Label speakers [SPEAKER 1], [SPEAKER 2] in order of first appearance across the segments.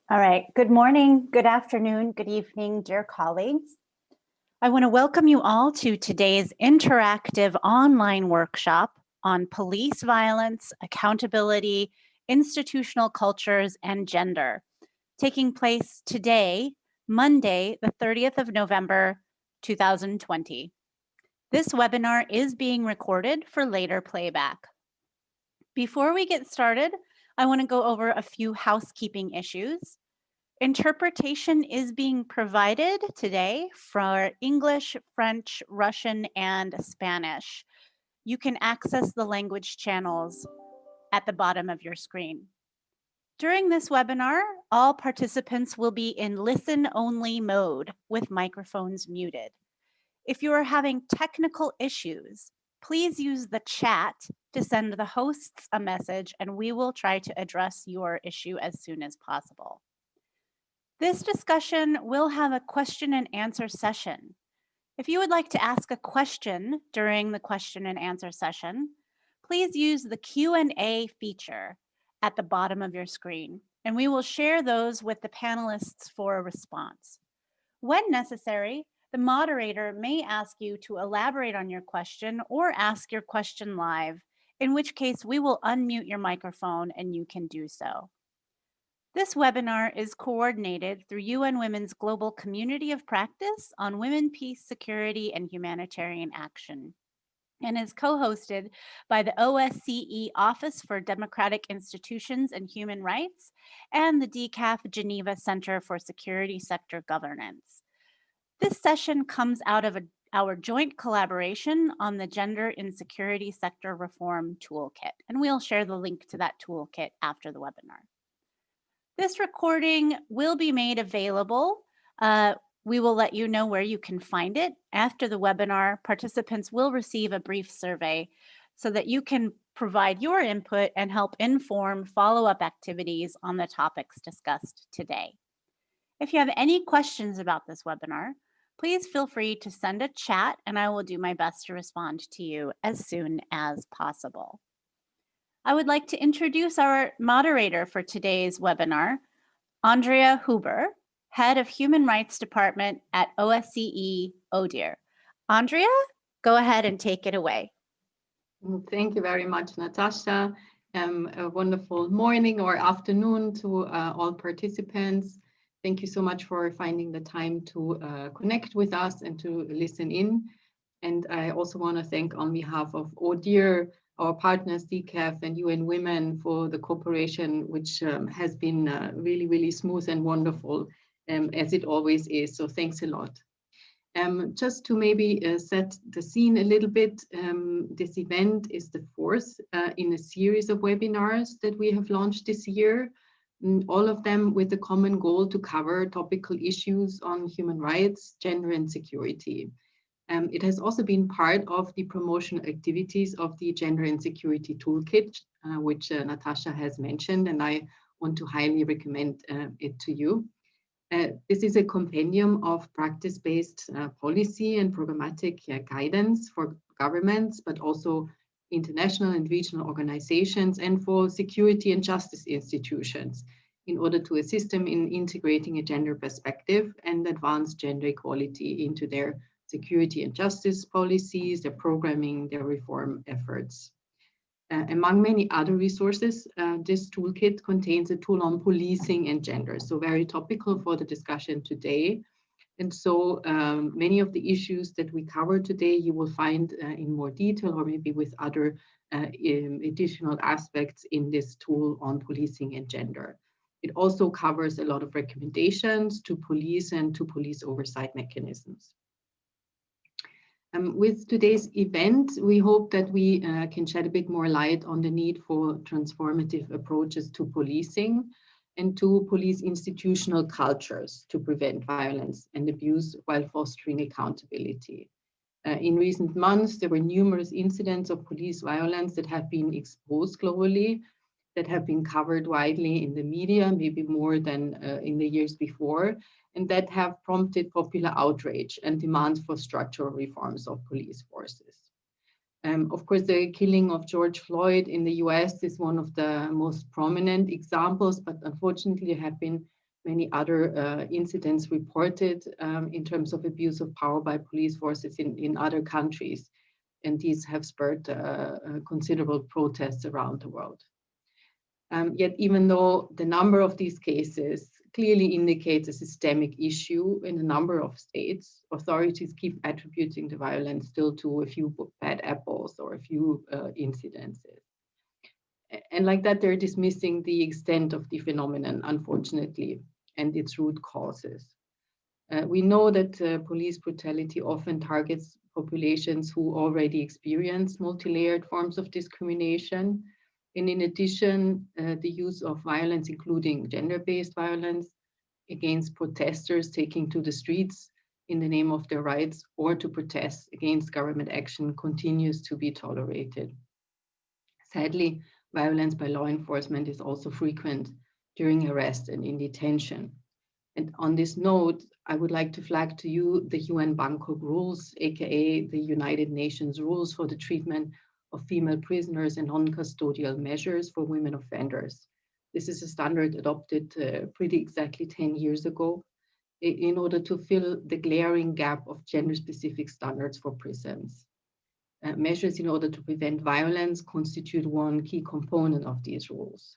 [SPEAKER 1] All right, good morning, good afternoon, good evening, dear colleagues. I want to welcome you all to today's interactive online workshop on police violence, accountability, institutional cultures, and gender, taking place today, Monday, the 30th of November, 2020. This webinar is being recorded for later playback. Before we get started, I want to go over a few housekeeping issues. Interpretation is being provided today for English, French, Russian, and Spanish. You can access the language channels at the bottom of your screen. During this webinar, all participants will be in listen-only mode with microphones muted. If you are having technical issues, please use the chat to send the hosts a message and we will try to address your issue as soon as possible. This discussion will have a question and answer session. If you would like to ask a question during the question and answer session, please use the Q&A feature at the bottom of your screen, and we will share those with the panelists for a response. When necessary, the moderator may ask you to elaborate on your question or ask your question live, in which case we will unmute your microphone and you can do so. This webinar is coordinated through UN Women's Global Community of Practice on Women, Peace, Security, and Humanitarian Action, and is co-hosted by the OSCE Office for Democratic Institutions and Human Rights and the DCAF Geneva Center for Security Sector Governance. This session comes out of our joint collaboration on the Gender and Security Sector Reform Toolkit, and we'll share the link to that toolkit after the webinar. This recording will be made available. We will let you know where you can find it. After the webinar, participants will receive a brief survey so that you can provide your input and help inform follow-up activities on the topics discussed today. If you have any questions about this webinar, please feel free to send a chat and I will do my best to respond to you as soon as possible. I would like to introduce our moderator for today's webinar, Andrea Huber, Head of Human Rights Department at OSCE ODIHR. Andrea, go ahead and take it away.
[SPEAKER 2] Thank you very much, Natasha. A wonderful morning or afternoon to all participants. Thank you so much for finding the time to connect with us and to listen in. And I also want to thank on behalf of ODIHR, our partners, DCAF and UN Women for the cooperation, which has been really, really smooth and wonderful, as it always is. So thanks a lot. Just to maybe set the scene a little bit, this event is the fourth in a series of webinars that we have launched this year, all of them with the common goal to cover topical issues on human rights, gender and security. It has also been part of the promotional activities of the Gender and Security Toolkit, which Natasha has mentioned, and I want to highly recommend it to you. This is a compendium of practice-based policy and programmatic guidance for governments, but also international and regional organizations and for security and justice institutions in order to assist them in integrating a gender perspective and advance gender equality into their security and justice policies, their programming, their reform efforts. Among many other resources, this toolkit contains a tool on policing and gender, so very topical for the discussion today. And so many of the issues that we cover today, you will find in more detail or maybe with other additional aspects in this tool on policing and gender. It also covers a lot of recommendations to police and to police oversight mechanisms. With today's event, we hope that we can shed a bit more light on the need for transformative approaches to policing and to police institutional cultures to prevent violence and abuse while fostering accountability. In recent months, there were numerous incidents of police violence that have been exposed globally, that have been covered widely in the media, maybe more than in the years before, and that have prompted popular outrage and demands for structural reforms of police forces. Of course, the killing of George Floyd in the US is one of the most prominent examples, but unfortunately there have been many other incidents reported in terms of abuse of power by police forces in other countries. And these have spurred considerable protests around the world. Yet, even though the number of these cases clearly indicates a systemic issue in a number of states, authorities keep attributing the violence still to a few bad apples or a few incidences. And like that, they're dismissing the extent of the phenomenon, unfortunately, and its root causes. We know that police brutality often targets populations who already experience multi-layered forms of discrimination. And in addition, the use of violence, including gender-based violence against protesters taking to the streets in the name of their rights or to protest against government action, continues to be tolerated. Sadly, violence by law enforcement is also frequent during arrest and in detention. And on this note, I would like to flag to you the UN Bangkok rules, aka the United Nations rules for the treatment of female prisoners and non-custodial measures for women offenders. This is a standard adopted pretty exactly 10 years ago in order to fill the glaring gap of gender-specific standards for prisons. Measures in order to prevent violence constitute one key component of these rules.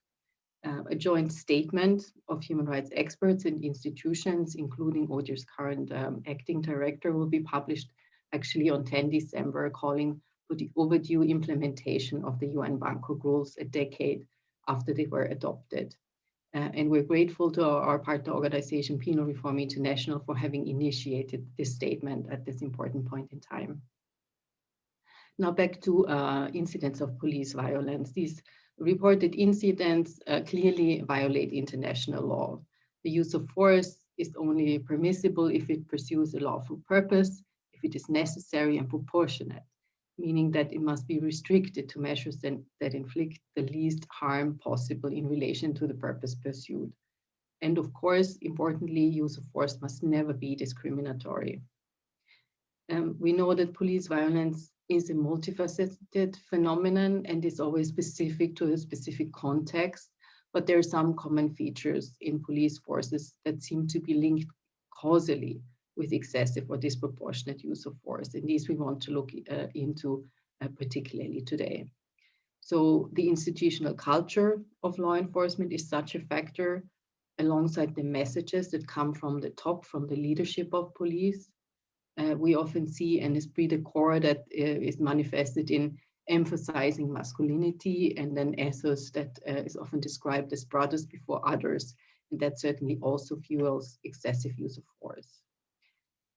[SPEAKER 2] A joint statement of human rights experts and institutions, including ODIHR's current acting director, will be published actually on 10 December, calling for the overdue implementation of the UN Bangkok rules a decade after they were adopted. And we're grateful to our partner organization, Penal Reform International, for having initiated this statement at this important point in time. Now back to incidents of police violence. These reported incidents clearly violate international law. The use of force is only permissible if it pursues a lawful purpose, if it is necessary and proportionate, meaning that it must be restricted to measures that inflict the least harm possible in relation to the purpose pursued. And of course, importantly, use of force must never be discriminatory. We know that police violence is a multifaceted phenomenon and is always specific to a specific context, but there are some common features in police forces that seem to be linked causally with excessive or disproportionate use of force. And these we want to look into particularly today. So the institutional culture of law enforcement is such a factor, alongside the messages that come from the top, from the leadership of police. We often see an esprit de corps that is manifested in emphasizing masculinity, and an ethos that is often described as brothers before others, and that certainly also fuels excessive use of force.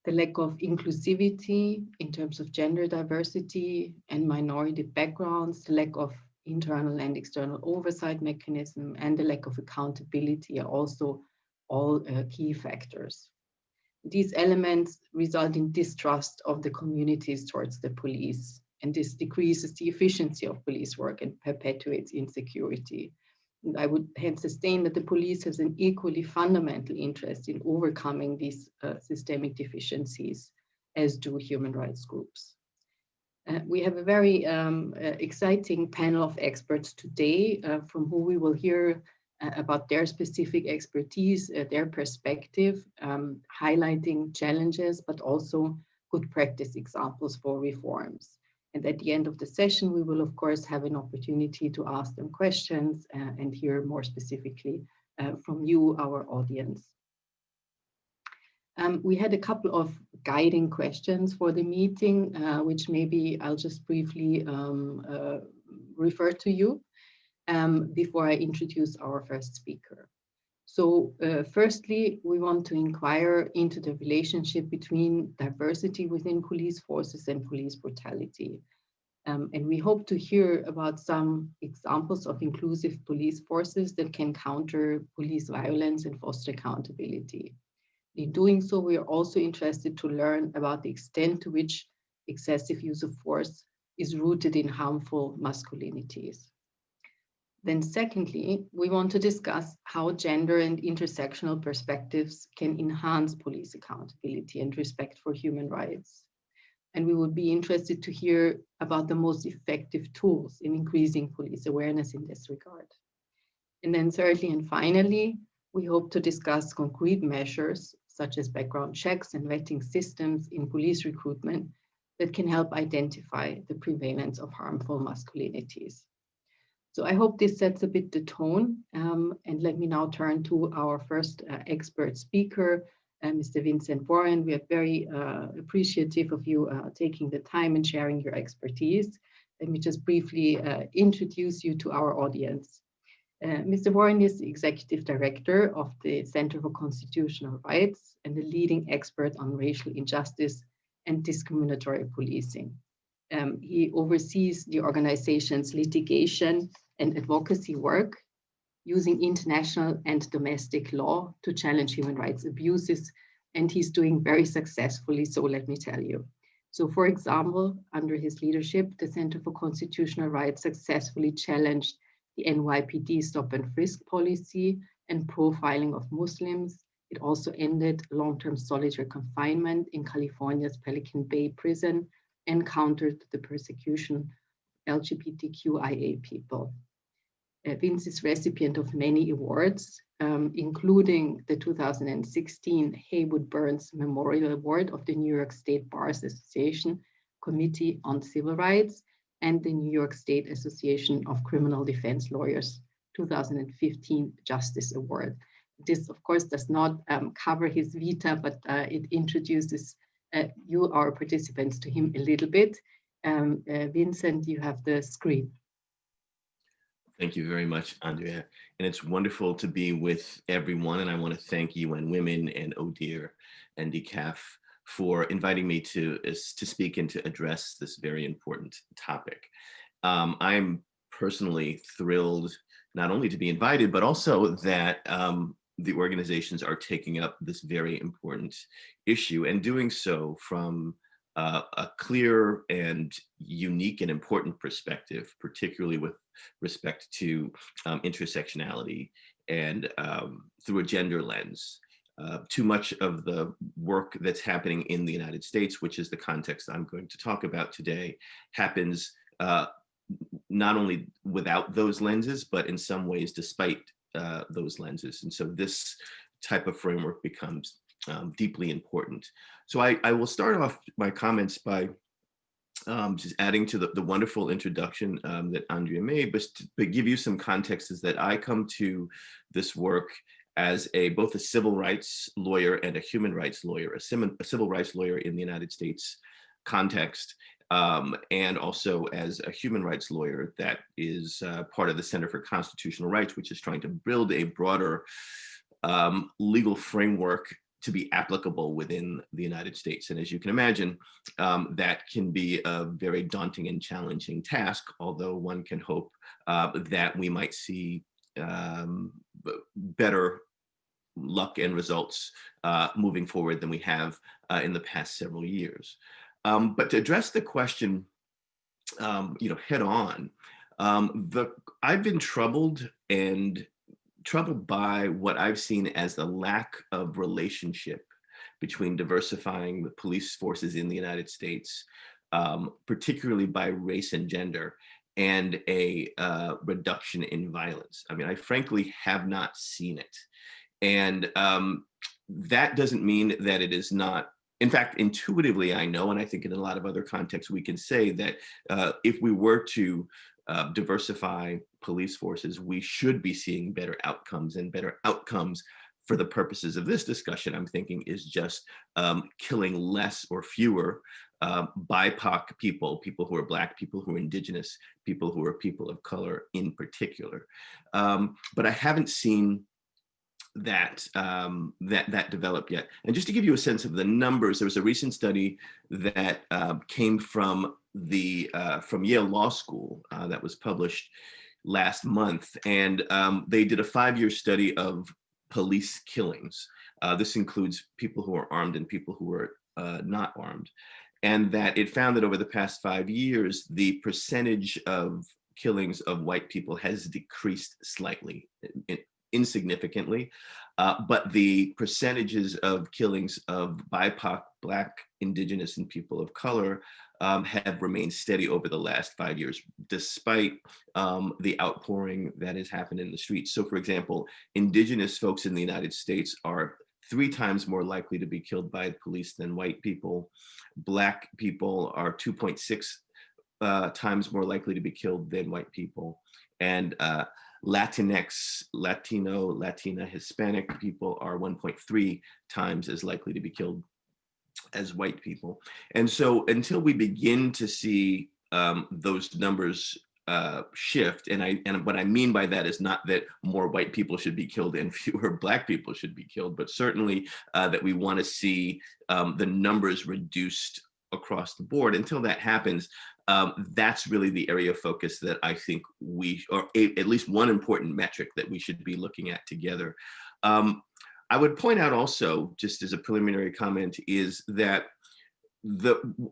[SPEAKER 2] The lack of inclusivity in terms of gender diversity and minority backgrounds, the lack of internal and external oversight mechanism, and the lack of accountability are also all key factors. These elements result in distrust of the communities towards the police, and this decreases the efficiency of police work and perpetuates insecurity. And I would hence sustain that the police has an equally fundamental interest in overcoming these systemic deficiencies, as do human rights groups. We have a very exciting panel of experts today from who we will hear about their specific expertise, their perspective, highlighting challenges, but also good practice examples for reforms. And at the end of the session, we will, of course, have an opportunity to ask them questions and hear more specifically from you, our audience. We had a couple of guiding questions for the meeting, which maybe I'll just briefly refer to you before I introduce our first speaker. So firstly, we want to inquire into the relationship between diversity within police forces and police brutality. And we hope to hear about some examples of inclusive police forces that can counter police violence and foster accountability. In doing so, we are also interested to learn about the extent to which excessive use of force is rooted in harmful masculinities. Then secondly, we want to discuss how gender and intersectional perspectives can enhance police accountability and respect for human rights. And we would be interested to hear about the most effective tools in increasing police awareness in this regard. And then thirdly and finally, We hope to discuss concrete measures such as background checks and vetting systems in police recruitment that can help identify the prevalence of harmful masculinities. So I hope this sets a bit the tone. And let me now turn to our first expert speaker, Mr. Vincent Warren. We are very appreciative of you taking the time and sharing your expertise. Let me just briefly introduce you to our audience. Mr. Warren is the Executive Director of the Center for Constitutional Rights and a leading expert on racial injustice and discriminatory policing. He oversees the organization's litigation and advocacy work using international and domestic law to challenge human rights abuses, and he's doing very successfully, so let me tell you. So for example, under his leadership, the Center for Constitutional Rights successfully challenged the NYPD stop and frisk policy and profiling of Muslims. It also ended long-term solitary confinement in California's Pelican Bay prison and countered the persecution of LGBTQIA people. Vince is recipient of many awards, including the 2016 Haywood Burns Memorial Award of the New York State Bar Association Committee on Civil Rights and the New York State Association of Criminal Defense Lawyers 2015 Justice Award. This, of course, does not cover his vita, but it introduces you, our participants, to him a little bit. Vincent, you have the screen.
[SPEAKER 3] Thank you very much, Andrea. And it's wonderful to be with everyone. And I want to thank UN Women and ODIHR and DCAF for inviting me to speak and to address this very important topic. I'm personally thrilled not only to be invited, but also that the organizations are taking up this very important issue and doing so from a clear and unique and important perspective, particularly with respect to intersectionality and through a gender lens. Too much of the work that's happening in the United States, which is the context I'm going to talk about today, happens not only without those lenses, but in some ways despite those lenses. And so this type of framework becomes deeply important. So I will start off my comments by just adding to the wonderful introduction that Andrea made, but give you some context is that I come to this work as both a civil rights lawyer and a human rights lawyer, a civil rights lawyer in the United States context, and also as a human rights lawyer that is part of the Center for Constitutional Rights, which is trying to build a broader legal framework to be applicable within the United States. And as you can imagine, that can be a very daunting and challenging task, although one can hope that we might see better luck and results moving forward than we have in the past several years. But to address the question, head on, I've been troubled by what I've seen as the lack of relationship between diversifying the police forces in the United States, particularly by race and gender, and a reduction in violence. I mean, I frankly have not seen it. And that doesn't mean that it is not. In fact, intuitively, I know, and I think in a lot of other contexts, we can say that if we were to diversify police forces, we should be seeing better outcomes, and better outcomes for the purposes of this discussion, I'm thinking, is just killing less or fewer BIPOC people who are Black, people who are Indigenous, people who are people of color in particular. But I haven't seen that developed yet. And just to give you a sense of the numbers, there was a recent study that came from Yale Law School that was published last month, and they did a 5-year study of police killings. This includes people who are armed and people who are not armed, and that it found that over the past 5 years, the percentage of killings of white people has decreased slightly, insignificantly, but the percentages of killings of BIPOC, Black, Indigenous, and people of color have remained steady over the last 5 years, despite the outpouring that has happened in the streets. So for example, Indigenous folks in the United States are 3 times more likely to be killed by police than white people. Black people are 2.6 times more likely to be killed than white people. And Latinx, Latino, Latina, Hispanic people are 1.3 times as likely to be killed as white people. And so until we begin to see those numbers shift, and what I mean by that is not that more white people should be killed and fewer Black people should be killed, but certainly that we want to see the numbers reduced across the board. Until that happens, that's really the area of focus that I think at least one important metric that we should be looking at together. I would point out also, just as a preliminary comment, is that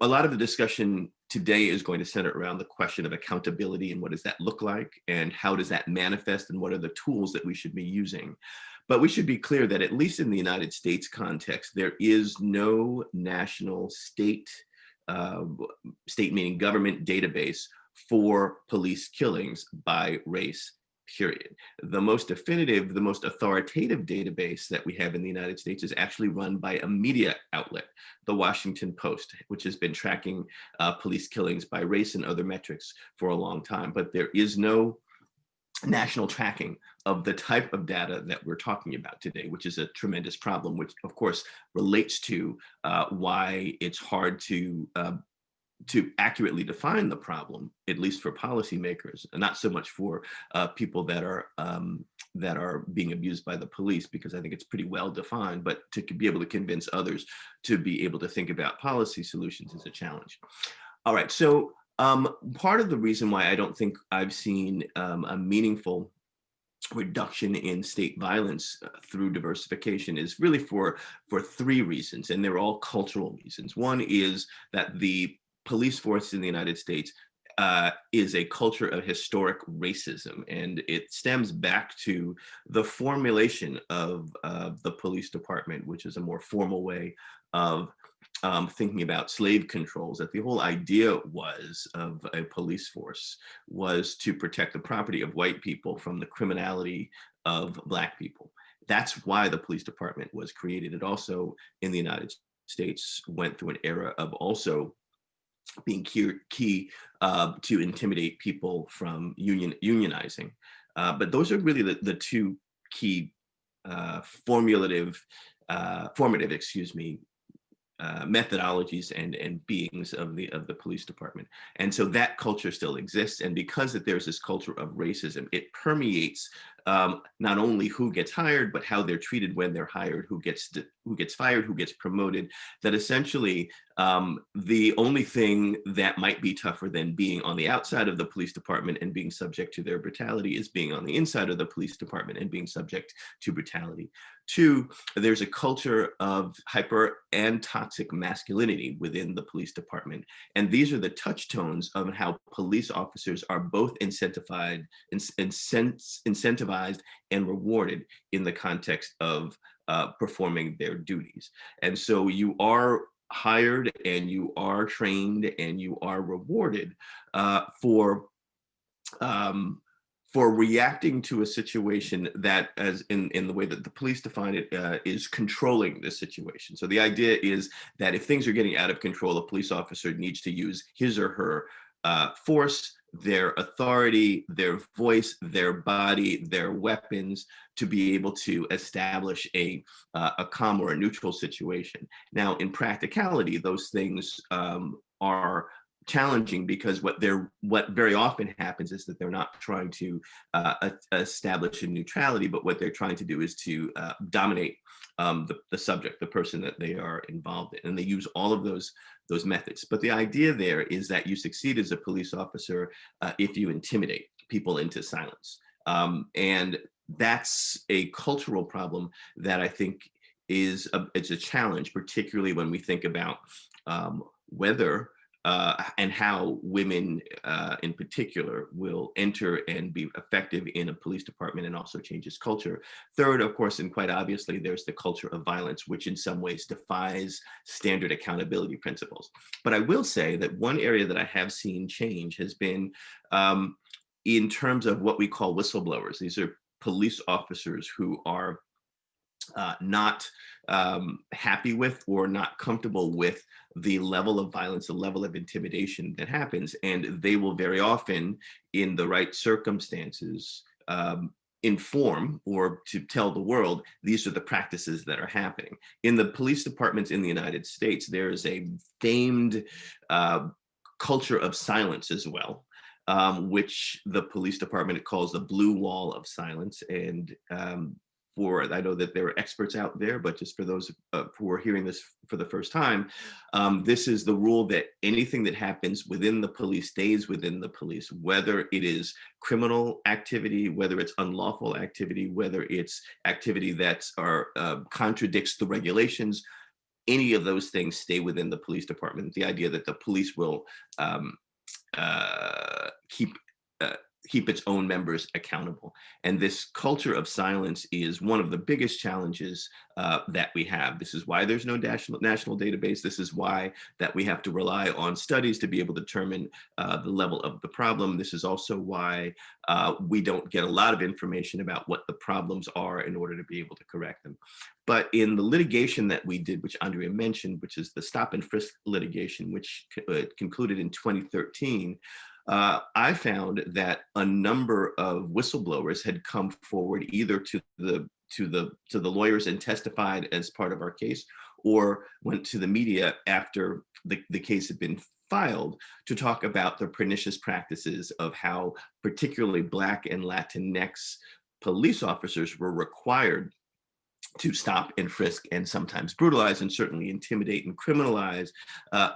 [SPEAKER 3] a lot of the discussion today is going to center around the question of accountability and what does that look like and how does that manifest and what are the tools that we should be using. But we should be clear that at least in the United States context, there is no national state meaning government database for police killings by race, period. The most definitive, the most authoritative database that we have in the United States is actually run by a media outlet, the Washington Post, which has been tracking police killings by race and other metrics for a long time. But there is no national tracking of the type of data that we're talking about today, which is a tremendous problem, which of course relates to why it's hard to accurately define the problem, at least for policymakers, and not so much for people that are being abused by the police, because I think it's pretty well defined, but to be able to convince others to be able to think about policy solutions is a challenge. All right, so part of the reason why I don't think I've seen a meaningful reduction in state violence through diversification is really for 3 reasons, and they're all cultural reasons. One is that the police force in the United States is a culture of historic racism, and it stems back to the formulation of the police department, which is a more formal way of thinking about slave controls. That the whole idea was of a police force was to protect the property of white people from the criminality of Black people. That's why the police department was created. It also, in the United States, went through an era of also being key to intimidate people from unionizing. But those are really the 2 key formative methodologies and beings of the police department. And so that culture still exists. And because that there's this culture of racism, it permeates not only who gets hired, but how they're treated when they're hired, who gets fired, who gets promoted, that essentially the only thing that might be tougher than being on the outside of the police department and being subject to their brutality is being on the inside of the police department and being subject to brutality. 2, there's a culture of hyper and toxic masculinity within the police department. And these are the touchstones of how police officers are both incentivized and rewarded in the context of performing their duties. And so you are hired and you are trained and you are rewarded for reacting to a situation that, as in the way that the police define it, is controlling the situation. So the idea is that if things are getting out of control, a police officer needs to use his or her force, their authority, their voice, their body, their weapons to be able to establish a calm or a neutral situation. Now, in practicality, those things are challenging because what very often happens is that they're not trying to establish a neutrality, but what they're trying to do is to dominate the subject, the person that they are involved in, and they use all of those methods. But the idea there is that you succeed as a police officer if you intimidate people into silence, and that's a cultural problem that I think it's a challenge, particularly when we think about whether and how women in particular will enter and be effective in a police department and also changes culture. Third, of course, and quite obviously, there's the culture of violence, which in some ways defies standard accountability principles. But I will say that one area that I have seen change has been in terms of what we call whistleblowers. These are police officers who are not happy with or not comfortable with the level of violence, the level of intimidation that happens. And they will very often, in the right circumstances, inform or to tell the world, these are the practices that are happening. In the police departments in the United States, there is a famed culture of silence as well, which the police department calls the blue wall of silence. And I know that there are experts out there, but just for those who are hearing this for the first time, this is the rule that anything that happens within the police stays within the police, whether it is criminal activity, whether it's unlawful activity, whether it's activity that contradicts the regulations. Any of those things stay within the police department. The idea that the police will keep its own members accountable. And this culture of silence is one of the biggest challenges that we have. This is why there's no national database. This is why that we have to rely on studies to be able to determine the level of the problem. This is also why we don't get a lot of information about what the problems are in order to be able to correct them. But in the litigation that we did, which Andrea mentioned, which is the stop and frisk litigation, which concluded in 2013, I found that a number of whistleblowers had come forward either to the lawyers and testified as part of our case, or went to the media after the case had been filed to talk about the pernicious practices of how particularly Black and Latinx police officers were required to stop and frisk and sometimes brutalize and certainly intimidate and criminalize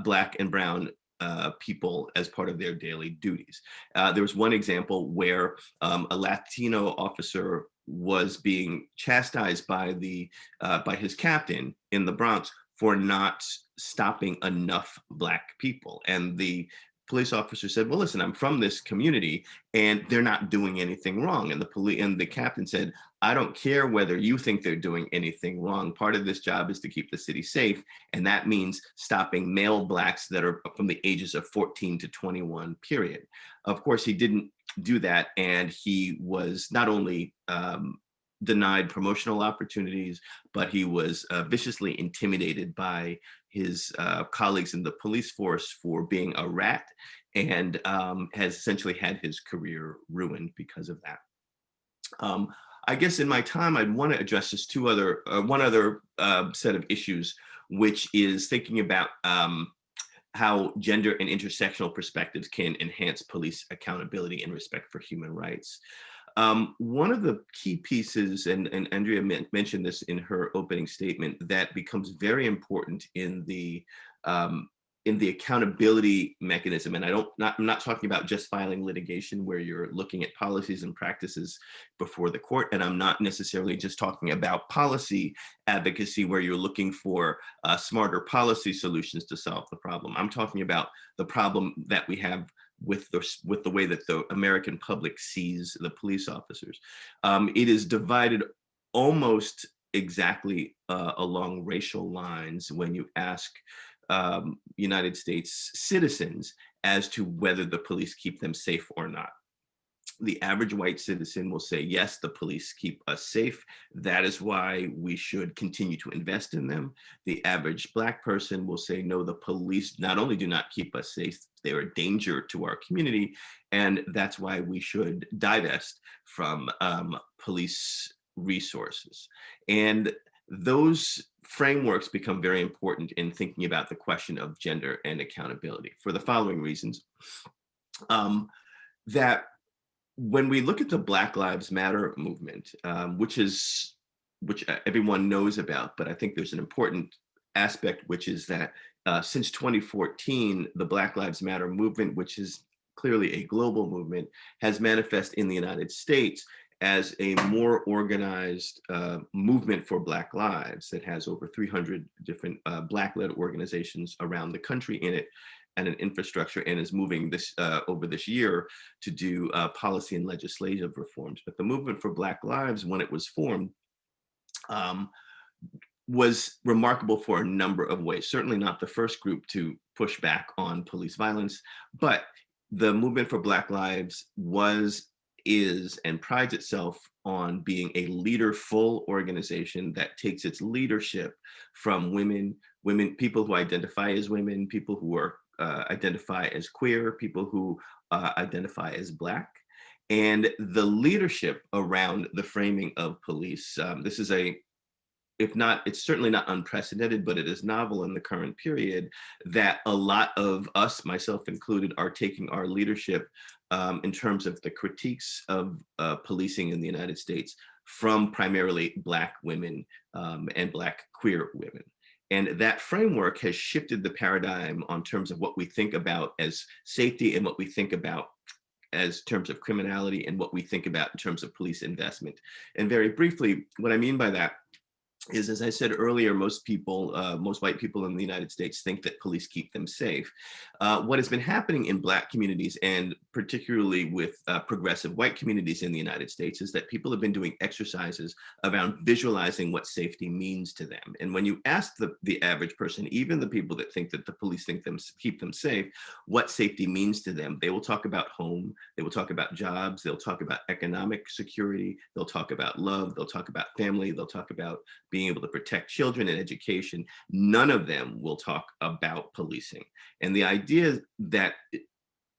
[SPEAKER 3] Black and Brown people as part of their daily duties. There was one example where a Latino officer was being chastised by his captain in the Bronx for not stopping enough Black people. And the police officer said, well, listen, I'm from this community and they're not doing anything wrong. And the captain said, I don't care whether you think they're doing anything wrong. Part of this job is to keep the city safe. And that means stopping male Blacks that are from the ages of 14 to 21, period. Of course, he didn't do that. And he was not only denied promotional opportunities, but he was viciously intimidated by his colleagues in the police force for being a rat, and has essentially had his career ruined because of that. I guess in my time, I'd want to address just one other set of issues, which is thinking about how gender and intersectional perspectives can enhance police accountability and respect for human rights. One of the key pieces, and Andrea mentioned this in her opening statement, that becomes very important in the accountability mechanism, and I'm not talking about just filing litigation where you're looking at policies and practices before the court, and I'm not necessarily just talking about policy advocacy where you're looking for smarter policy solutions to solve the problem. I'm talking about the problem that we have with the way that the American public sees the police officers. It is divided almost exactly along racial lines when you ask United States citizens as to whether the police keep them safe or not. The average white citizen will say, yes, the police keep us safe. That is why we should continue to invest in them. The average Black person will say, no, the police not only do not keep us safe, they're a danger to our community. And that's why we should divest from police resources. And those frameworks become very important in thinking about the question of gender and accountability for the following reasons. That when we look at the Black Lives Matter movement, which everyone knows about, but I think there's an important aspect, which is that since 2014, the Black Lives Matter movement, which is clearly a global movement, has manifested in the United States as a more organized movement for Black lives that has over 300 different Black-led organizations around the country in it. and an infrastructure, and is moving this over this year to do policy and legislative reforms. But the movement for Black Lives, when it was formed, was remarkable for a number of ways. Certainly not the first group to push back on police violence, but the movement for Black Lives was, is, and prides itself on being a leaderful organization that takes its leadership from women, people who identify as women, people who are identify as queer, people who identify as Black, and the leadership around the framing of police. This is a, if not, it's certainly not unprecedented, but it is novel in the current period that a lot of us, myself included, are taking our leadership in terms of the critiques of policing in the United States from primarily Black women and Black queer women. And that framework has shifted the paradigm on terms of what we think about as safety and what we think about as terms of criminality and what we think about in terms of police investment. And very briefly, what I mean by that is, as I said earlier, most people, most white people in the United States think that police keep them safe. What has been happening in Black communities, and particularly with progressive white communities in the United States, is that people have been doing exercises around visualizing what safety means to them. And when you ask the average person, even the people that think that the police keep them safe, what safety means to them, they will talk about home, they will talk about jobs, they'll talk about economic security, they'll talk about love, they'll talk about family, they'll talk about being able to protect children and education. None of them will talk about policing. And the idea that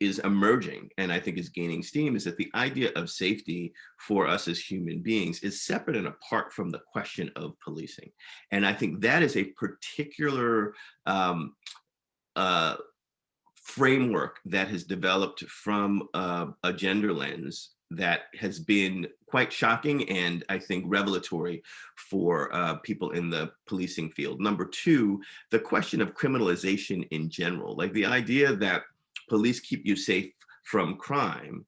[SPEAKER 3] is emerging, and I think is gaining steam, is that the idea of safety for us as human beings is separate and apart from the question of policing. And I think that is a particular framework that has developed from a gender lens that has been quite shocking and I think revelatory for people in the policing field. Number two, the question of criminalization in general, like the idea that police keep you safe from crime,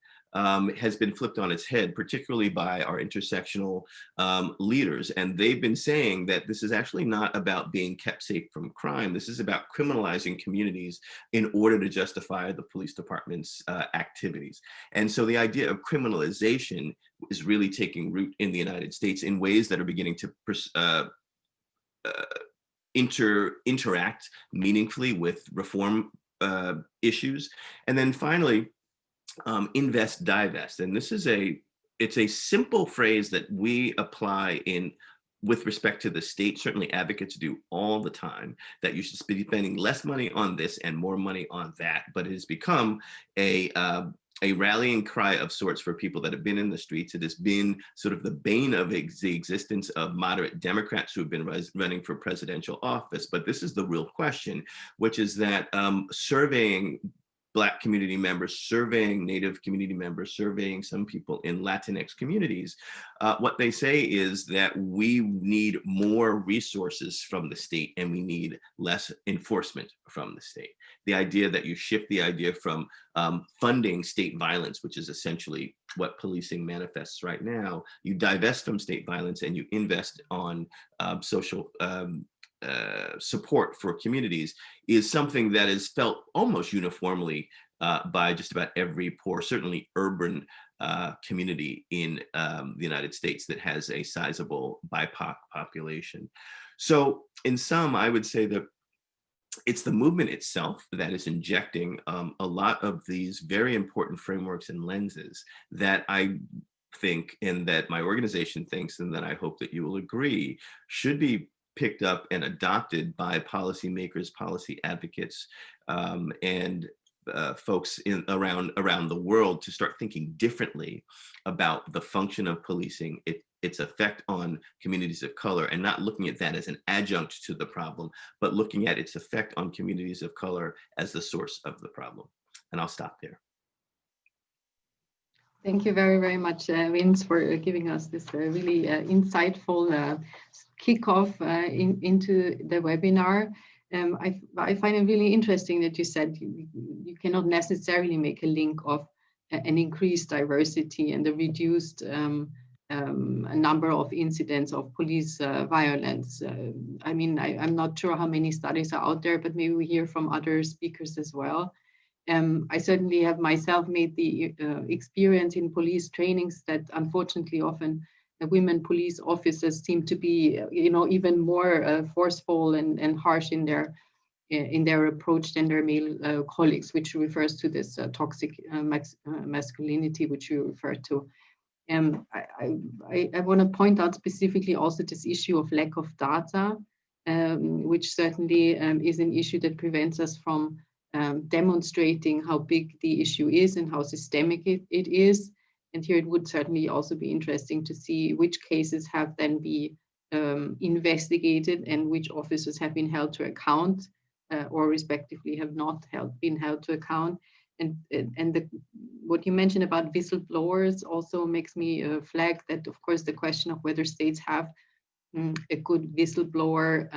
[SPEAKER 3] has been flipped on its head, particularly by our intersectional leaders. And they've been saying that this is actually not about being kept safe from crime. This is about criminalizing communities in order to justify the police department's activities. And so the idea of criminalization is really taking root in the United States in ways that are beginning to interact meaningfully with reform issues. And then finally, invest, divest. And this is it's a simple phrase that we apply with respect to the state. Certainly advocates do all the time, that you should be spending less money on this and more money on that. But it has become a rallying cry of sorts for people that have been in the streets. It has been sort of the bane of the existence of moderate Democrats who have been running for presidential office. But this is the real question, which is that surveying Black community members, surveying Native community members, surveying some people in Latinx communities, what they say is that we need more resources from the state and we need less enforcement from the state. The idea that you shift the idea from funding state violence, which is essentially what policing manifests right now, you divest from state violence and you invest on social support for communities, is something that is felt almost uniformly by just about every poor, certainly urban community in the United States that has a sizable BIPOC population. So in sum, I would say that it's the movement itself that is injecting a lot of these very important frameworks and lenses that I think, and that my organization thinks, and that I hope that you will agree, should be picked up and adopted by policymakers, policy advocates, and folks around the world to start thinking differently about the function of policing, its effect on communities of color, and not looking at that as an adjunct to the problem, but looking at its effect on communities of color as the source of the problem. And I'll stop there.
[SPEAKER 2] Thank you very, very much, Vince, for giving us this really insightful kickoff into the webinar. I find it really interesting that you said you cannot necessarily make a link of an increased diversity and the reduced a number of incidents of police violence. I mean, I'm not sure how many studies are out there, but maybe we hear from other speakers as well. I certainly have myself made the experience in police trainings that unfortunately often women police officers seem to be, even more forceful and harsh in their approach than their male colleagues, which refers to this toxic masculinity, which you referred to. I want to point out specifically also this issue of lack of data, which certainly is an issue that prevents us from demonstrating how big the issue is and how systemic it is. And here it would certainly also be interesting to see which cases have then been investigated and which officers have been held to account or respectively have not been held to account. And what you mentioned about whistleblowers also makes me flag that, of course, the question of whether states have a good whistleblower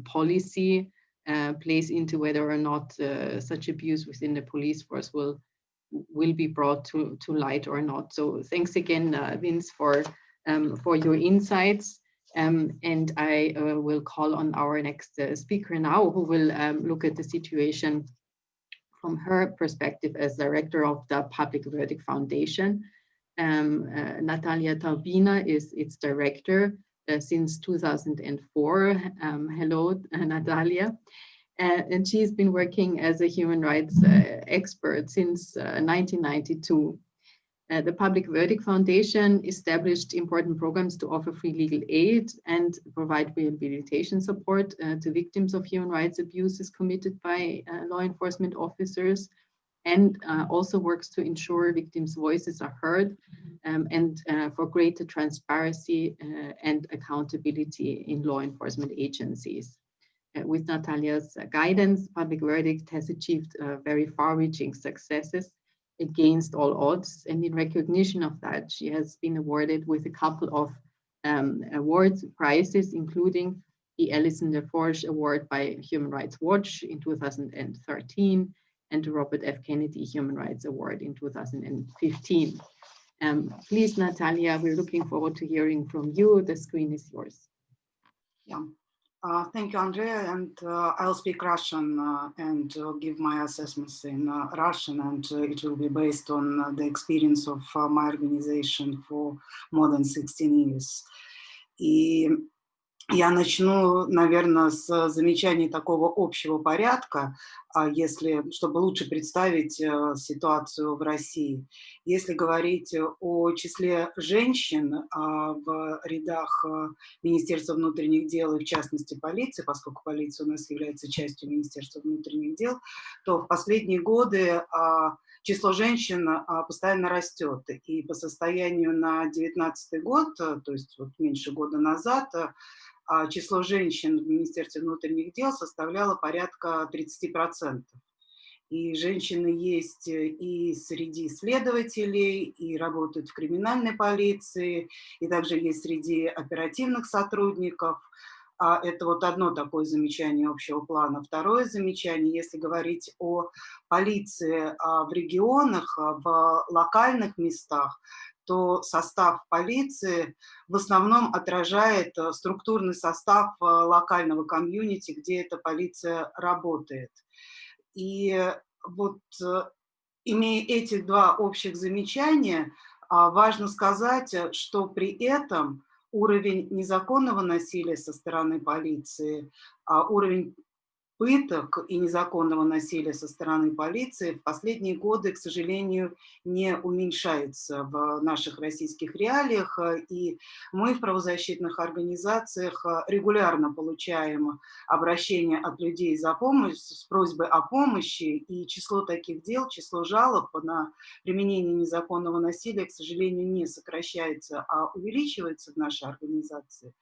[SPEAKER 2] policy plays into whether or not such abuse within the police force will be brought to light or not. So thanks again, Vince, for your insights. And I will call on our next speaker now, who will look at the situation from her perspective as director of the Public Verdict Foundation. Natalia Talbin is its director since 2004. Hello, Natalia. And she's been working as a human rights expert since 1992. The Public Verdict Foundation established important programs to offer free legal aid and provide rehabilitation support to victims of human rights abuses committed by law enforcement officers, and also works to ensure victims' voices are heard and for greater transparency and accountability in law enforcement agencies. With Natalia's guidance, Public Verdict has achieved very far-reaching successes against all odds, and in recognition of that, she has been awarded with a couple of awards, prizes, including the Alison Deforge Award by Human Rights Watch in 2013 and the Robert F. Kennedy Human Rights Award in 2015. Please, Natalia, we're looking forward to hearing from you. The screen is yours.
[SPEAKER 4] Yeah. Thank you, Andrea, and I'll speak Russian and give my assessments in Russian, and it will be based on the experience of my organization for more than 16 years. И я начну, наверное, с замечаний такого общего порядка, чтобы лучше представить ситуацию в России. Если говорить о числе женщин в рядах Министерства внутренних дел и, в частности, полиции, поскольку полиция у нас является частью Министерства внутренних дел, то в последние годы число женщин постоянно растет. И по состоянию на 2019 год, то есть вот меньше года назад, число женщин в Министерстве внутренних дел составляло порядка 30%. И женщины есть и среди следователей, и работают в криминальной полиции, и также есть среди оперативных сотрудников. Это вот одно такое замечание общего плана. Второе замечание, если говорить о полиции в регионах, в локальных местах, то состав полиции в основном отражает структурный состав локального комьюнити, где эта полиция работает. И вот имея эти два общих замечания, важно сказать, что при этом уровень незаконного насилия со стороны полиции, уровень пыток и незаконного насилия со стороны полиции в последние годы, к сожалению, не уменьшается в наших российских реалиях. И мы в правозащитных организациях регулярно получаем обращения от людей за помощью, с просьбой о помощи, и число таких дел, число жалоб на применение незаконного насилия, к сожалению, не сокращается, а увеличивается в нашей организации.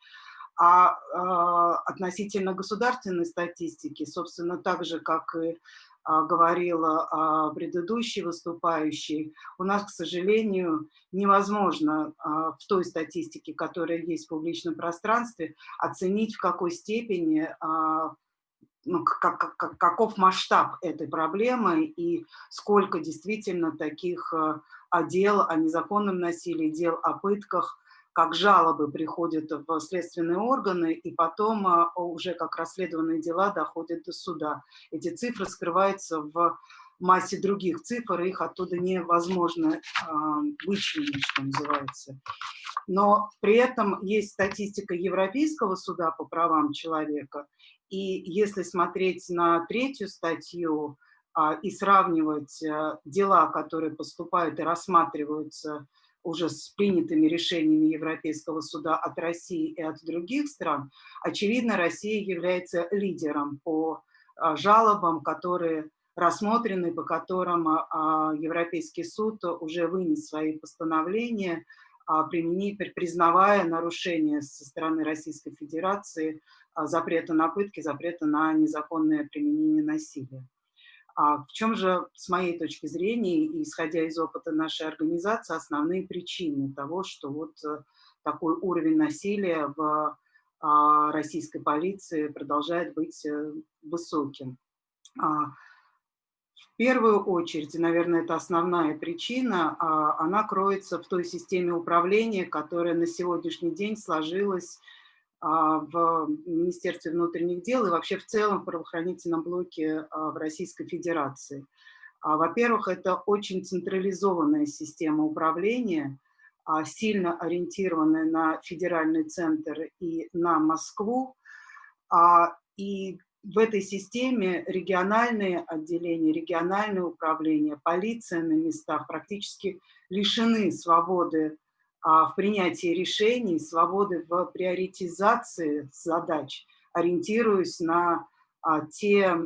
[SPEAKER 4] Относительно государственной статистики, собственно, так же, как и говорила предыдущий выступающий, у нас, к сожалению, невозможно в той статистике, которая есть в публичном пространстве, оценить, в какой степени, каков масштаб этой проблемы и сколько действительно таких дел о незаконном насилии, дел о пытках как жалобы приходят в следственные органы, и потом уже как расследованные дела доходят до суда. Эти цифры скрываются в массе других цифр, и их оттуда невозможно вычленить, что называется. Но при этом есть статистика Европейского суда по правам человека, и если смотреть на 3-ю статью и сравнивать дела, которые поступают и рассматриваются уже с принятыми решениями Европейского суда от России и от других стран, очевидно, Россия является лидером по жалобам, которые рассмотрены, по которым Европейский суд уже вынес свои постановления, признавая нарушения со стороны Российской Федерации запрета на пытки, запрета на незаконное применение насилия. В чем же, с моей точки зрения, и исходя из опыта нашей организации, основные причины того, что вот такой уровень насилия в российской полиции продолжает быть высоким? В первую очередь, и, наверное, это основная причина, она кроется в той системе управления, которая на сегодняшний день сложилась в Министерстве внутренних дел и вообще в целом в правоохранительном блоке в Российской Федерации. Во-первых, это очень централизованная система управления, сильно ориентированная на федеральный центр и на Москву. И в этой системе региональные отделения, региональные управления, полиция на местах практически лишены свободы в принятии решений, свободы в приоритизации задач, ориентируясь на те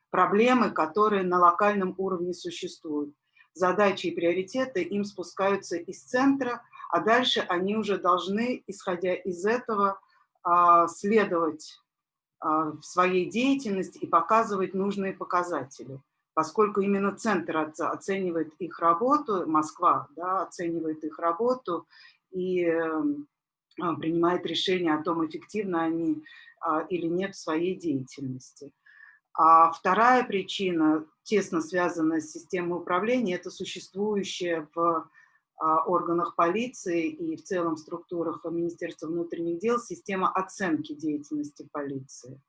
[SPEAKER 4] проблемы, которые на локальном уровне существуют. Задачи и приоритеты им спускаются из центра, а дальше они уже должны, исходя из этого, следовать в своей деятельности и показывать нужные показатели. Поскольку именно центр оценивает их работу, Москва, да, оценивает их работу и принимает решение о том, эффективны они или нет в своей деятельности. А вторая причина, тесно связанная с системой управления, это существующая в органах полиции и в целом в структурах Министерства внутренних дел система оценки деятельности полиции.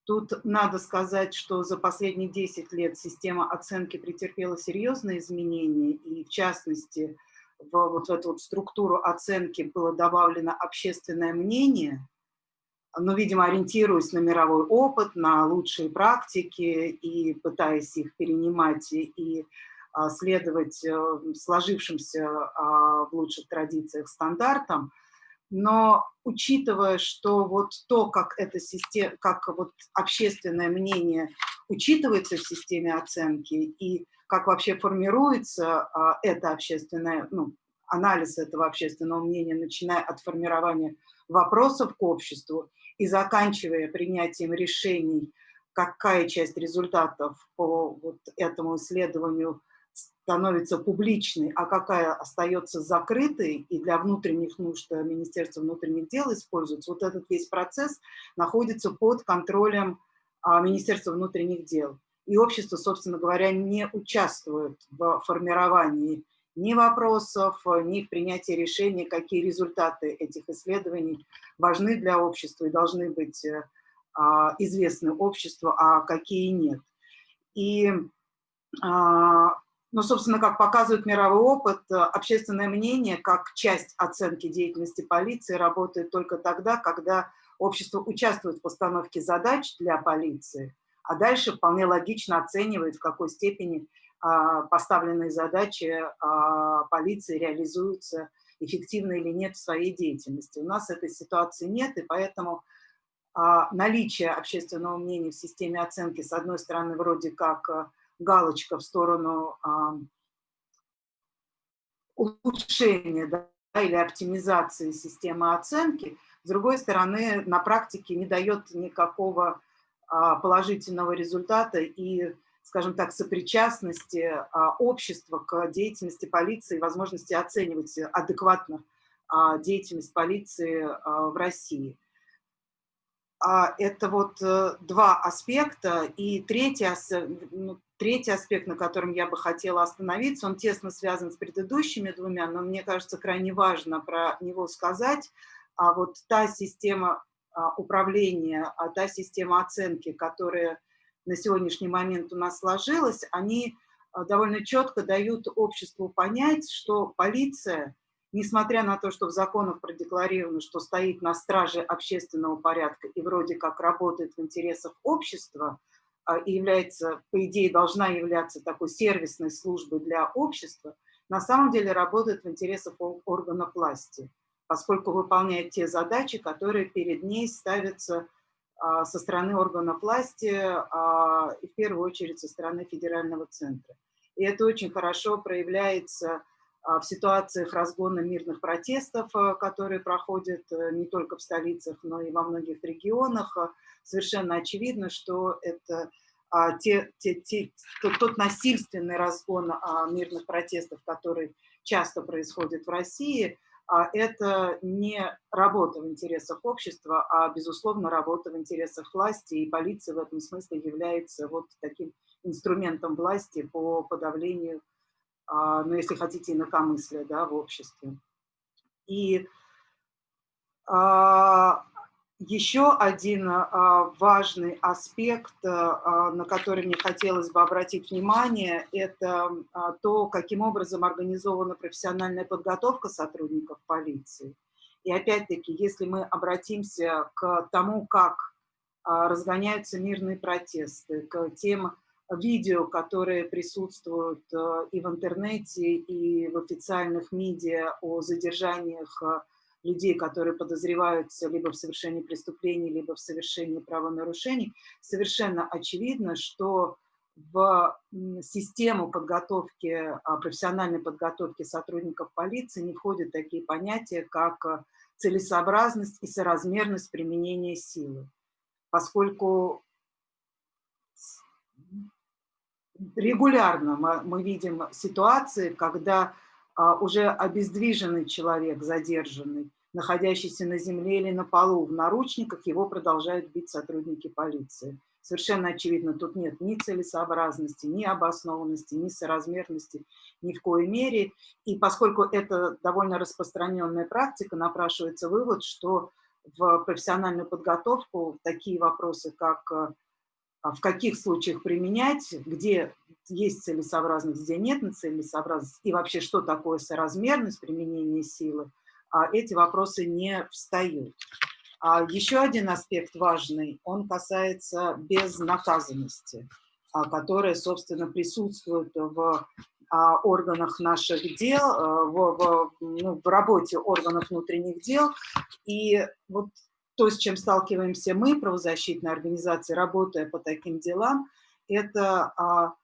[SPEAKER 4] Тут надо сказать, что за последние 10 лет система оценки претерпела серьезные изменения, и в частности в эту вот структуру оценки было добавлено общественное мнение, но, видимо, ориентируясь на мировой опыт, на лучшие практики и пытаясь их перенимать и следовать сложившимся в лучших традициях стандартам. Но учитывая, что вот то, как эта система, как вот общественное мнение учитывается в системе оценки и как вообще формируется это общественное, анализ этого общественного мнения, начиная от формирования вопросов к обществу и заканчивая принятием решений, какая часть результатов по вот этому исследованию становится публичной, а какая остается закрытой и для внутренних нужд Министерства внутренних дел используется, вот этот весь процесс находится под контролем Министерства внутренних дел. И общество, собственно говоря, не участвует в формировании ни вопросов, ни в принятии решений, какие результаты этих исследований важны для общества и должны быть известны обществу, а какие нет. И собственно, как показывает мировой опыт, общественное мнение, как часть оценки деятельности полиции, работает только тогда, когда общество участвует в постановке задач для полиции, а дальше вполне логично оценивает, в какой степени поставленные задачи полиции реализуются эффективно или нет в своей деятельности. У нас этой ситуации нет, и поэтому наличие общественного мнения в системе оценки, с одной стороны, вроде как галочка в сторону улучшения, да, или оптимизации системы оценки, с другой стороны, на практике не дает никакого положительного результата и, скажем так, сопричастности общества к деятельности полиции, возможности оценивать адекватно деятельность полиции в России. это вот два аспекта. И третий аспект, на котором я бы хотела остановиться, он тесно связан с предыдущими двумя, но мне кажется, крайне важно про него сказать. А вот та система управления, та система оценки, которая на сегодняшний момент у нас сложилась, они довольно четко дают обществу понять, что полиция, несмотря на то, что в законах продекларировано, что стоит на страже общественного порядка и вроде как работает в интересах общества, и является, по идее, должна являться такой сервисной службой для общества, на самом деле работает в интересах органов власти, поскольку выполняет те задачи, которые перед ней ставятся со стороны органов власти и в первую очередь со стороны федерального центра. И это очень хорошо проявляется в ситуациях разгона мирных протестов, которые проходят не только в столицах, но и во многих регионах. Совершенно очевидно, что это тот насильственный разгон мирных протестов, который часто происходит в России, это не работа в интересах общества, а, безусловно, работа в интересах власти, и полиция в этом смысле является вот таким инструментом власти по подавлению, ну, если хотите, инакомыслия, да, в обществе. И еще один важный аспект, на который мне хотелось бы обратить внимание, это то, каким образом организована профессиональная подготовка сотрудников полиции. И опять-таки, если мы обратимся к тому, как разгоняются мирные протесты, к тем видео, которые присутствуют и в интернете, и в официальных медиа о задержаниях людей, которые подозреваются либо в совершении преступлений, либо в совершении правонарушений, совершенно очевидно, что в систему подготовки, профессиональной подготовки сотрудников полиции не входят такие понятия, как целесообразность и соразмерность применения силы, поскольку регулярно мы видим ситуации, когда уже обездвиженный человек, задержанный, находящийся на земле или на полу в наручниках, его продолжают бить сотрудники полиции. Совершенно очевидно, тут нет ни целесообразности, ни обоснованности, ни соразмерности ни в коей мере. И поскольку это довольно распространенная практика, напрашивается вывод, что в профессиональную подготовку такие вопросы, как в каких случаях применять, где есть целесообразность, где нет целесообразности, и вообще, что такое соразмерность применения силы, эти вопросы не встают. Еще один аспект важный, он касается безнаказанности, которая, собственно, присутствует в органах наших дел, в работе органов внутренних дел. И вот то, с чем сталкиваемся мы, правозащитные организации, работая по таким делам, это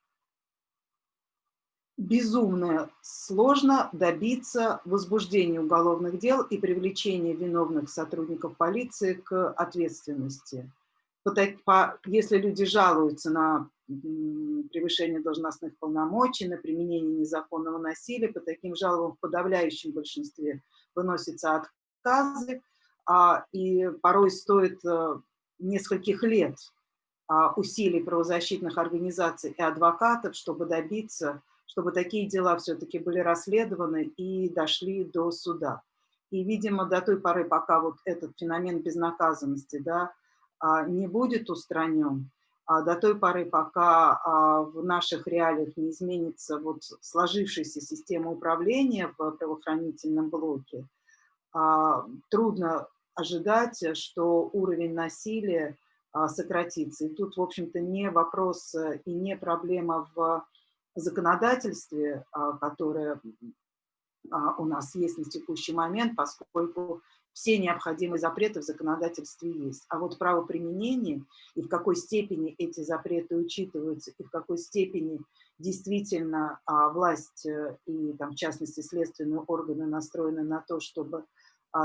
[SPEAKER 4] безумно сложно добиться возбуждения уголовных дел и привлечения виновных сотрудников полиции к ответственности. Если люди жалуются на превышение должностных полномочий, на применение незаконного насилия, по таким жалобам в подавляющем большинстве выносятся отказы, и порой стоит нескольких лет усилий правозащитных организаций и адвокатов, чтобы добиться, чтобы такие дела все-таки были расследованы и дошли до суда. И, видимо, до той поры, пока вот этот феномен безнаказанности, да, не будет устранен, до той поры, пока в наших реалиях не изменится вот сложившаяся система управления в правоохранительном блоке, трудно ожидать, что уровень насилия сократится. И тут, в общем-то, не вопрос и не проблема в законодательстве, которое у нас есть на текущий момент, поскольку все необходимые запреты в законодательстве есть. А вот правоприменение и в какой степени эти запреты учитываются, и в какой степени действительно власть и, там, в частности, следственные органы настроены на то, чтобы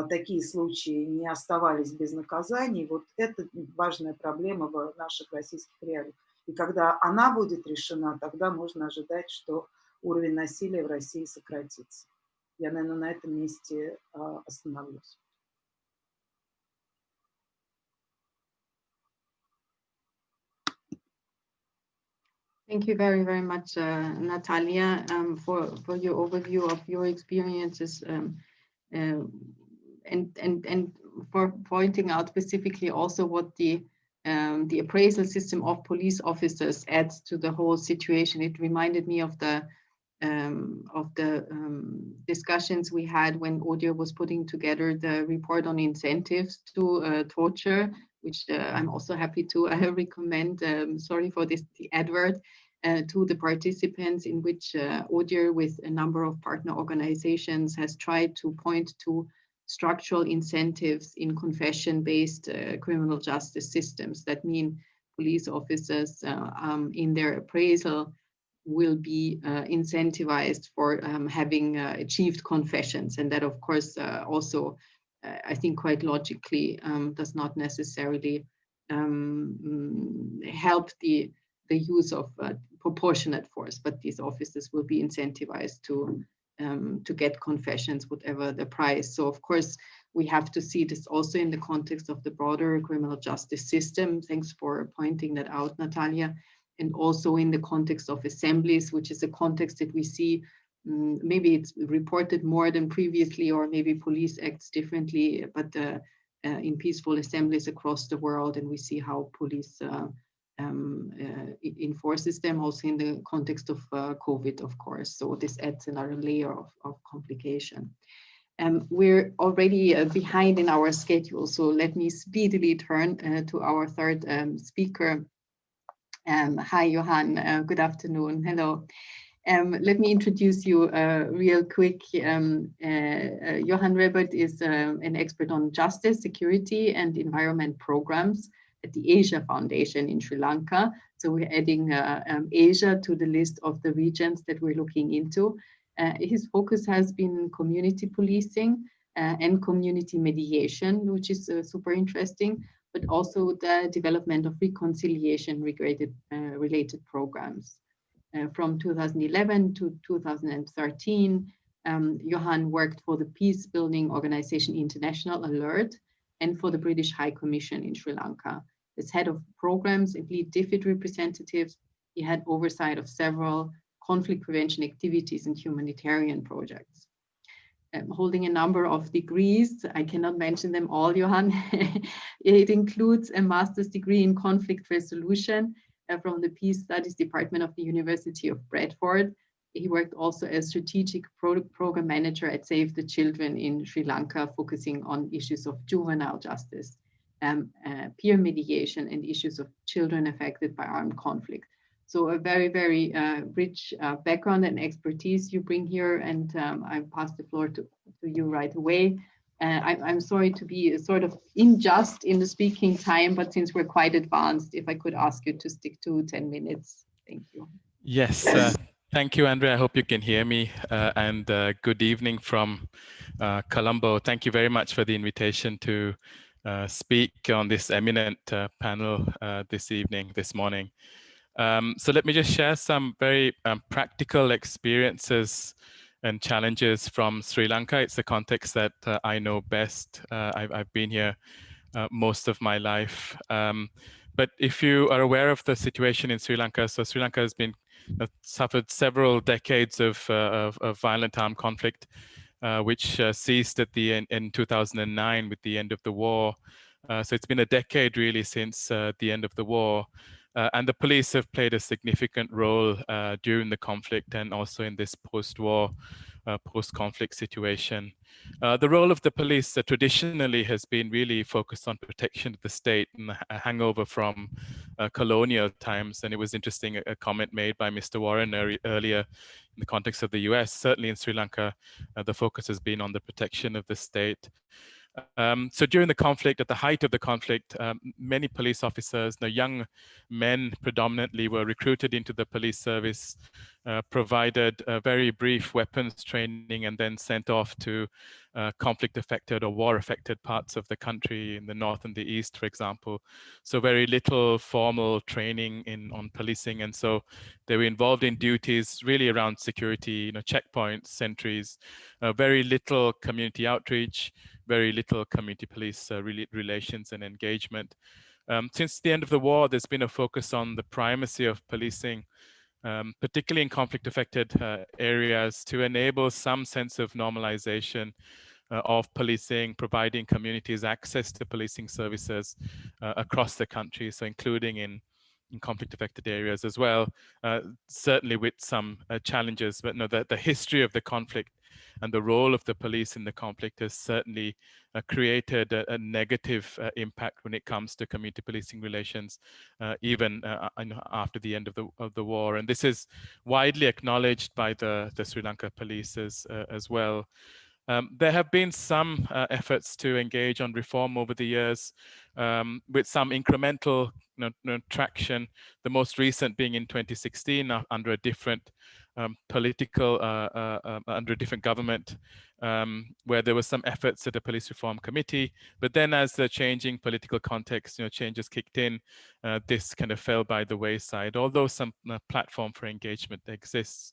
[SPEAKER 4] такие случаи не оставались без наказаний, вот это важная проблема в наших российских реалиях. И когда она будет решена, тогда можно ожидать, что уровень насилия в России сократится. Я, наверное, на этом месте остановлюсь.
[SPEAKER 2] Thank you very, very much, Natalia, for your overview of your experiences and for pointing out specifically also what the appraisal system of police officers adds to the whole situation. It reminded me of the discussions we had when ODIHR was putting together the report on incentives to torture, which I'm also happy to recommend. Sorry for this, the advert. To the participants, in which ODIHR with a number of partner organizations has tried to point to structural incentives in confession-based criminal justice systems. That mean police officers in their appraisal will be incentivized for having achieved confessions. And that, of course, also, I think quite logically does not necessarily help the use of proportionate force, but these officers will be incentivized to get confessions, whatever the price. So of course, we have to see this also in the context of the broader criminal justice system. Thanks for pointing that out, Natalia. And also in the context of assemblies, which is a context that we see, maybe it's reported more than previously, or maybe police acts differently, but in peaceful assemblies across the world, and we see how police enforces them also in the context of COVID, of course. So this adds another layer of complication. We're already behind in our schedule, so let me speedily turn to our third speaker. Hi, Johan. Good afternoon. Hello. Let me introduce you real quick. Johan Rebert is an expert on justice, security, and environment programs at the Asia Foundation in Sri Lanka. So we're adding Asia to the list of the regions that we're looking into. His focus has been community policing and community mediation, which is super interesting, but also the development of reconciliation related programs. From 2011 to 2013, Johan worked for the peace building organization International Alert and for the British High Commission in Sri Lanka. As head of programs and lead DFID representatives, he had oversight of several conflict prevention activities and humanitarian projects. Holding a number of degrees, I cannot mention them all, Johan. It includes a master's degree in conflict resolution from the Peace Studies Department of the University of Bradford. He worked also as strategic program manager at Save the Children in Sri Lanka, focusing on issues of juvenile justice, peer mediation, and issues of children affected by armed conflict. So a very, very rich background and expertise you bring here, and I pass the floor to you right away. I'm sorry to be sort of unjust in the speaking time, but since we're quite advanced, if I could ask you to stick to 10 minutes. Thank you.
[SPEAKER 5] Yes, thank you, Andrea. I hope you can hear me. And good evening from Colombo. Thank you very much for the invitation to speak on this eminent panel this morning. So let me just share some very practical experiences and challenges from Sri Lanka. It's a context that I know best. I've been here most of my life. But if you are aware of the situation in Sri Lanka, so Sri Lanka has been suffered several decades of violent armed conflict, which ceased at the end in 2009 with the end of the war. So it's been a decade really since the end of the war. And the police have played a significant role during the conflict and also in this post-war, post-conflict situation. The role of the police traditionally has been really focused on protection of the state and a hangover from colonial times. And it was interesting, a comment made by Mr. Warren earlier in the context of the US. Certainly in Sri Lanka, the focus has been on the protection of the state. So during the conflict, at the height of the conflict, many police officers, young men predominantly, were recruited into the police service, provided very brief weapons training, and then sent off to conflict-affected or war-affected parts of the country in the north and the east, for example. So very little formal training on policing, and so they were involved in duties really around security, checkpoints, sentries, very little community outreach, very little community police relations and engagement. Since the end of the war, there's been a focus on the primacy of policing particularly in conflict-affected areas, to enable some sense of normalization of policing, providing communities access to policing services across the country, so including in conflict-affected areas as well, certainly with some challenges. But no, the history of the conflict and the role of the police in the conflict has certainly created a negative impact when it comes to community policing relations, even after the end of the war. And this is widely acknowledged by the Sri Lanka police as well. There have been some efforts to engage on reform over the years, with some incremental traction, the most recent being in 2016 under a different political, under a different government, where there was some efforts at the Police Reform Committee. But then as the changing political context, changes kicked in, this kind of fell by the wayside, although some platform for engagement exists.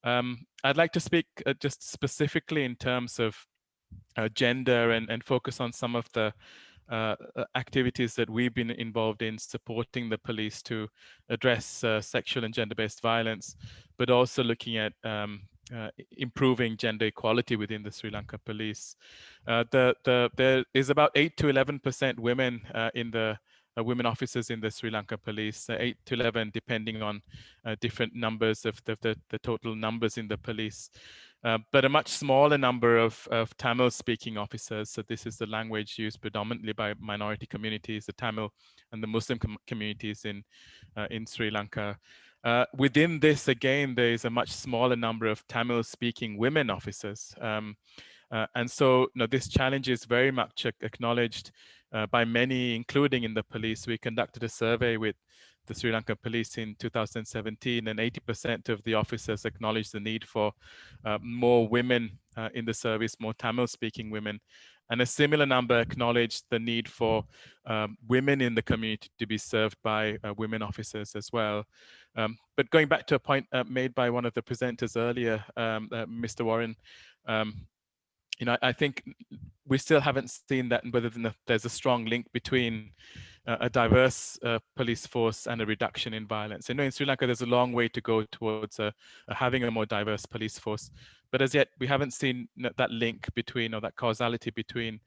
[SPEAKER 5] I'd like to speak just specifically in terms of gender and focus on some of the activities that we've been involved in supporting the police to address sexual and gender-based violence, but also looking at improving gender equality within the Sri Lanka police. There is about 8 to 11% women in the women officers in the Sri Lanka police, 8 to 11 depending on different numbers of the total numbers in the police. But a much smaller number of Tamil-speaking officers. So this is the language used predominantly by minority communities, the Tamil and the Muslim communities in Sri Lanka. Within this, again, there is a much smaller number of Tamil-speaking women officers. And so this challenge is very much acknowledged by many, including in the police. We conducted a survey with the Sri Lanka police in 2017, and 80% of the officers acknowledged the need for more women in the service, more Tamil-speaking women. And a similar number acknowledged the need for women in the community to be served by women officers as well. But going back to a point made by one of the presenters earlier, Mr. Warren, I think we still haven't seen that, whether there's a strong link between a diverse police force and a reduction in violence. In Sri Lanka, there's a long way to go towards having a more diverse police force. But as yet, we haven't seen that link between, or that causality between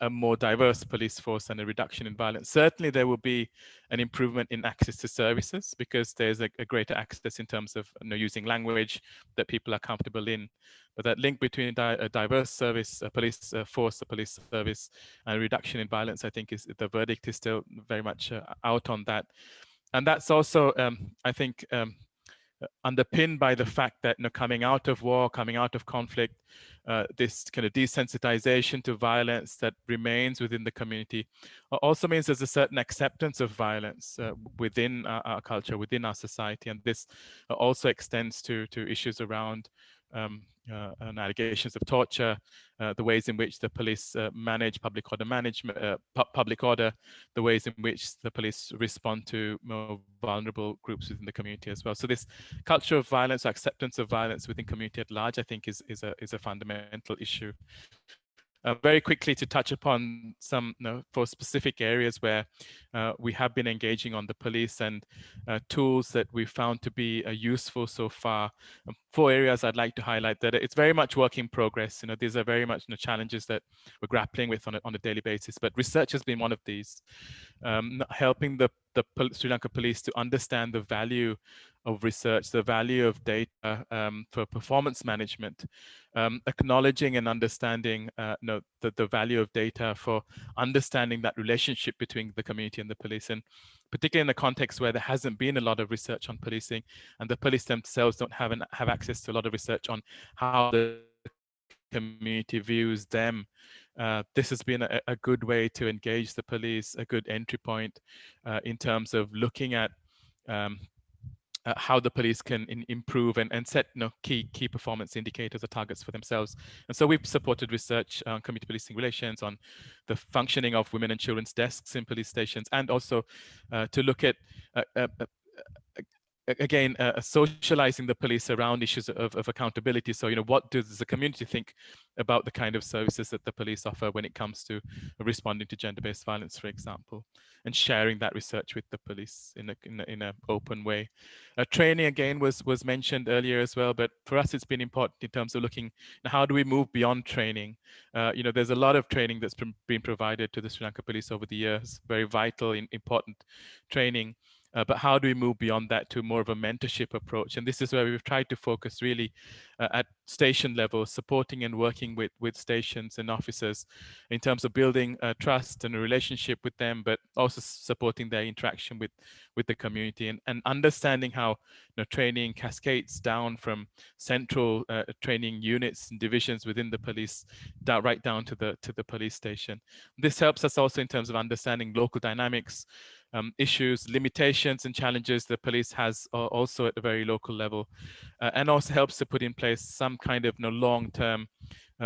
[SPEAKER 5] a more diverse police force and a reduction in violence. Certainly, there will be an improvement in access to services because there's a greater access in terms of using language that people are comfortable in. But that link between a diverse service, a police force, a police service, and a reduction in violence, I think, is the verdict is still very much out on that. And that's also, I think, underpinned by the fact that coming out of war, coming out of conflict, this kind of desensitization to violence that remains within the community also means there's a certain acceptance of violence within our culture, within our society. And this also extends to issues around allegations of torture, the ways in which the police manage public order management, public order, the ways in which the police respond to more vulnerable groups within the community as well. So this culture of violence, acceptance of violence within community at large, I think is a fundamental issue. Very quickly to touch upon some for specific areas where we have been engaging on the police and tools that we found to be useful so far. 4 areas I'd like to highlight that it's very much work in progress. These are very much challenges that we're grappling with on a daily basis, but research has been one of these. Helping the Sri Lanka police to understand the value of research, the value of data for performance management, acknowledging and understanding the value of data for understanding that relationship between the community and the police, and particularly in the context where there hasn't been a lot of research on policing, and the police themselves don't have access to a lot of research on how the community views them. This has been a good way to engage the police, a good entry point in terms of looking at how the police can improve and set key performance indicators or targets for themselves. And so we've supported research on community policing relations, on the functioning of women and children's desks in police stations, and also to look at again, socializing the police around issues of accountability. So, what does the community think about the kind of services that the police offer when it comes to responding to gender-based violence, for example, and sharing that research with the police in an open way. Training, again, was mentioned earlier as well, but for us, it's been important in terms of looking at how do we move beyond training. There's a lot of training that's been provided to the Sri Lanka police over the years, very vital, important training. But how do we move beyond that to more of a mentorship approach? And this is where we've tried to focus really at station level, supporting and working with stations and officers in terms of building trust and a relationship with them, but also supporting their interaction with the community and understanding how training cascades down from central training units and divisions within the police right down to the police station. This helps us also in terms of understanding local dynamics, issues, limitations and challenges the police has also at a very local level, and also helps to put in place some kind of long-term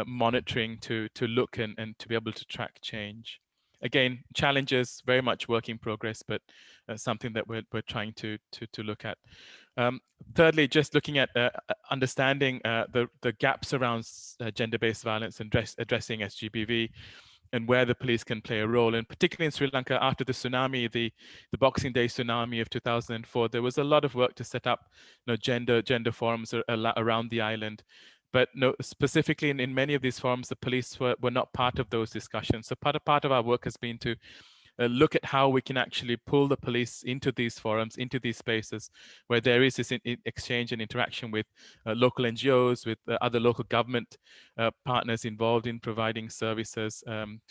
[SPEAKER 5] monitoring to look and to be able to track change. Again, challenges, very much work in progress, but something that we're trying to look at. Thirdly, just looking at understanding the gaps around gender-based violence and addressing SGBV, and where the police can play a role. And particularly in Sri Lanka, after the tsunami, the Boxing Day tsunami of 2004, there was a lot of work to set up gender forums around the island. But specifically in many of these forums, the police were not part of those discussions. So part of our work has been to look at how we can actually pull the police into these forums, into these spaces where there is this exchange and interaction with local NGOs, with other local government partners involved in providing services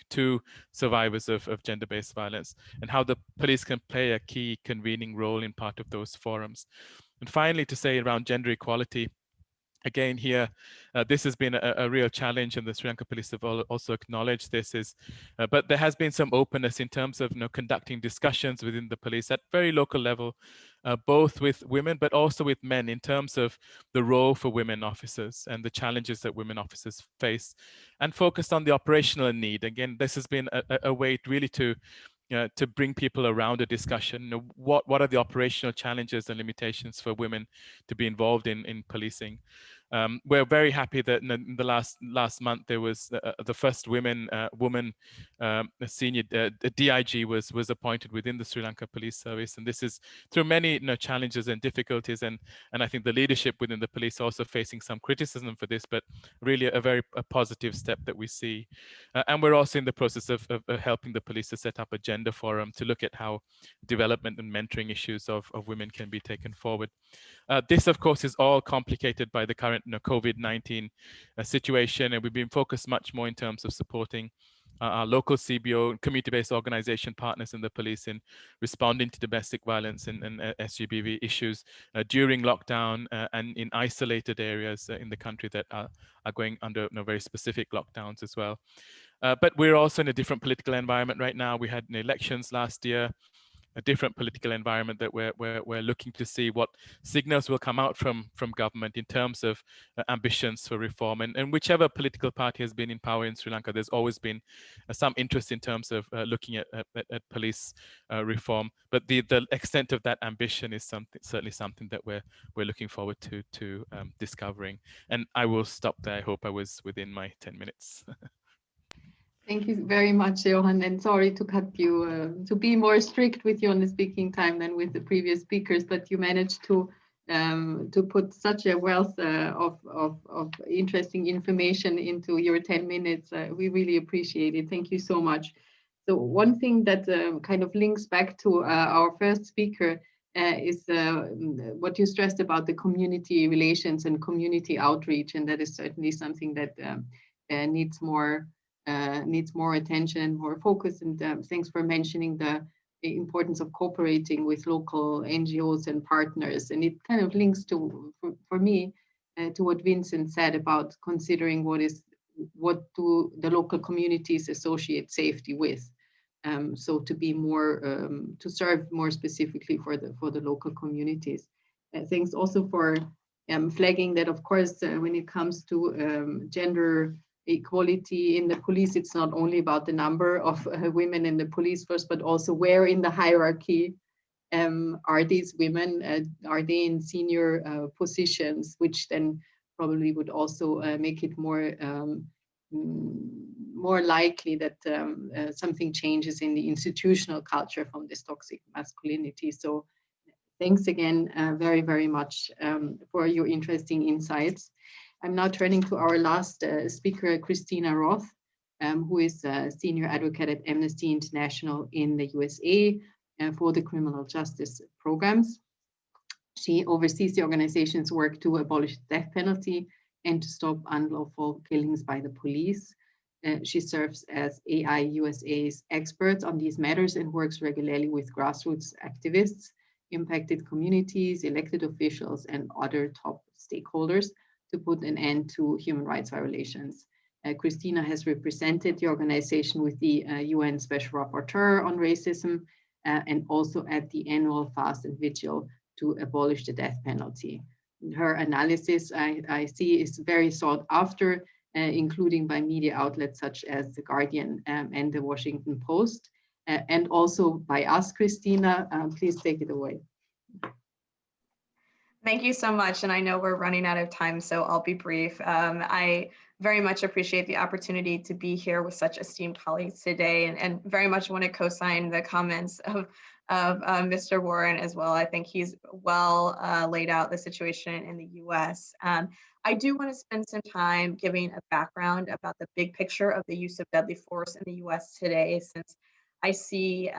[SPEAKER 5] to survivors of gender-based violence, and how the police can play a key convening role in part of those forums. And finally, to say around gender equality, again, here, this has been a real challenge, and the Sri Lanka police have also acknowledged this. But there has been some openness in terms of conducting discussions within the police at very local level, both with women, but also with men, in terms of the role for women officers and the challenges that women officers face, and focused on the operational need. Again, this has been a way really to bring people around a discussion. What are the operational challenges and limitations for women to be involved in policing? We're very happy that in the last month there was the first woman senior DIG was appointed within the Sri Lanka Police Service, and this is through many challenges and difficulties, and I think the leadership within the police also facing some criticism for this, but really a very positive step that we see. And we're also in the process of helping the police to set up a gender forum to look at how development and mentoring issues of women can be taken forward. This, of course, is all complicated by the current COVID-19 situation, and we've been focused much more in terms of supporting our local CBO and community-based organization partners in the police in responding to domestic violence and SGBV issues during lockdown and in isolated areas in the country that are going under very specific lockdowns as well. But we're also in a different political environment right now. We had elections last year, a different political environment that we're looking to see what signals will come out from government in terms of ambitions for reform. And whichever political party has been in power in Sri Lanka, there's always been some interest in terms of looking at police reform. But the extent of that ambition is certainly something that we're looking forward to discovering. And I will stop there. I hope I was within my 10 minutes.
[SPEAKER 2] Thank you very much, Johan, and sorry to cut you, to be more strict with you on the speaking time than with the previous speakers, but you managed to put such a wealth of interesting information into your 10 minutes. We really appreciate it. Thank you so much. So one thing that kind of links back to our first speaker is what you stressed about the community relations and community outreach, and that is certainly something that needs more attention and more focus. And thanks for mentioning the importance of cooperating with local NGOs and partners. And it kind of links to, for me, to what Vincent said about considering what do the local communities associate safety with. So to be more, to serve more specifically for the local communities. Thanks also for flagging that, of course, when it comes to gender equality in the police, it's not only about the number of women in the police force, but also where in the hierarchy Are these women, are they in senior positions, which then probably would also make it more more likely that something changes in the institutional culture from this toxic masculinity. So thanks again very, very much for your interesting insights. I'm now turning to our last speaker, Christina Roth, who is a senior advocate at Amnesty International in the USA for the criminal justice programs. She oversees the organization's work to abolish the death penalty and to stop unlawful killings by the police. She serves as AI USA's expert on these matters and works regularly with grassroots activists, impacted communities, elected officials, and other top stakeholders to put an end to human rights violations. Christina has represented the organization with the UN Special Rapporteur on Racism and also at the annual Fast and Vigil to abolish the death penalty. Her analysis, I see, is very sought after, including by media outlets such as The Guardian and The Washington Post, and also by us, Christina. Please take it away.
[SPEAKER 6] Thank you so much. And I know we're running out of time, so I'll be brief. I very much appreciate the opportunity to be here with such esteemed colleagues today, and very much want to co-sign the comments of Mr. Warren as well. I think he's well laid out the situation in the US. I do want to spend some time giving a background about the big picture of the use of deadly force in the US today, since I see,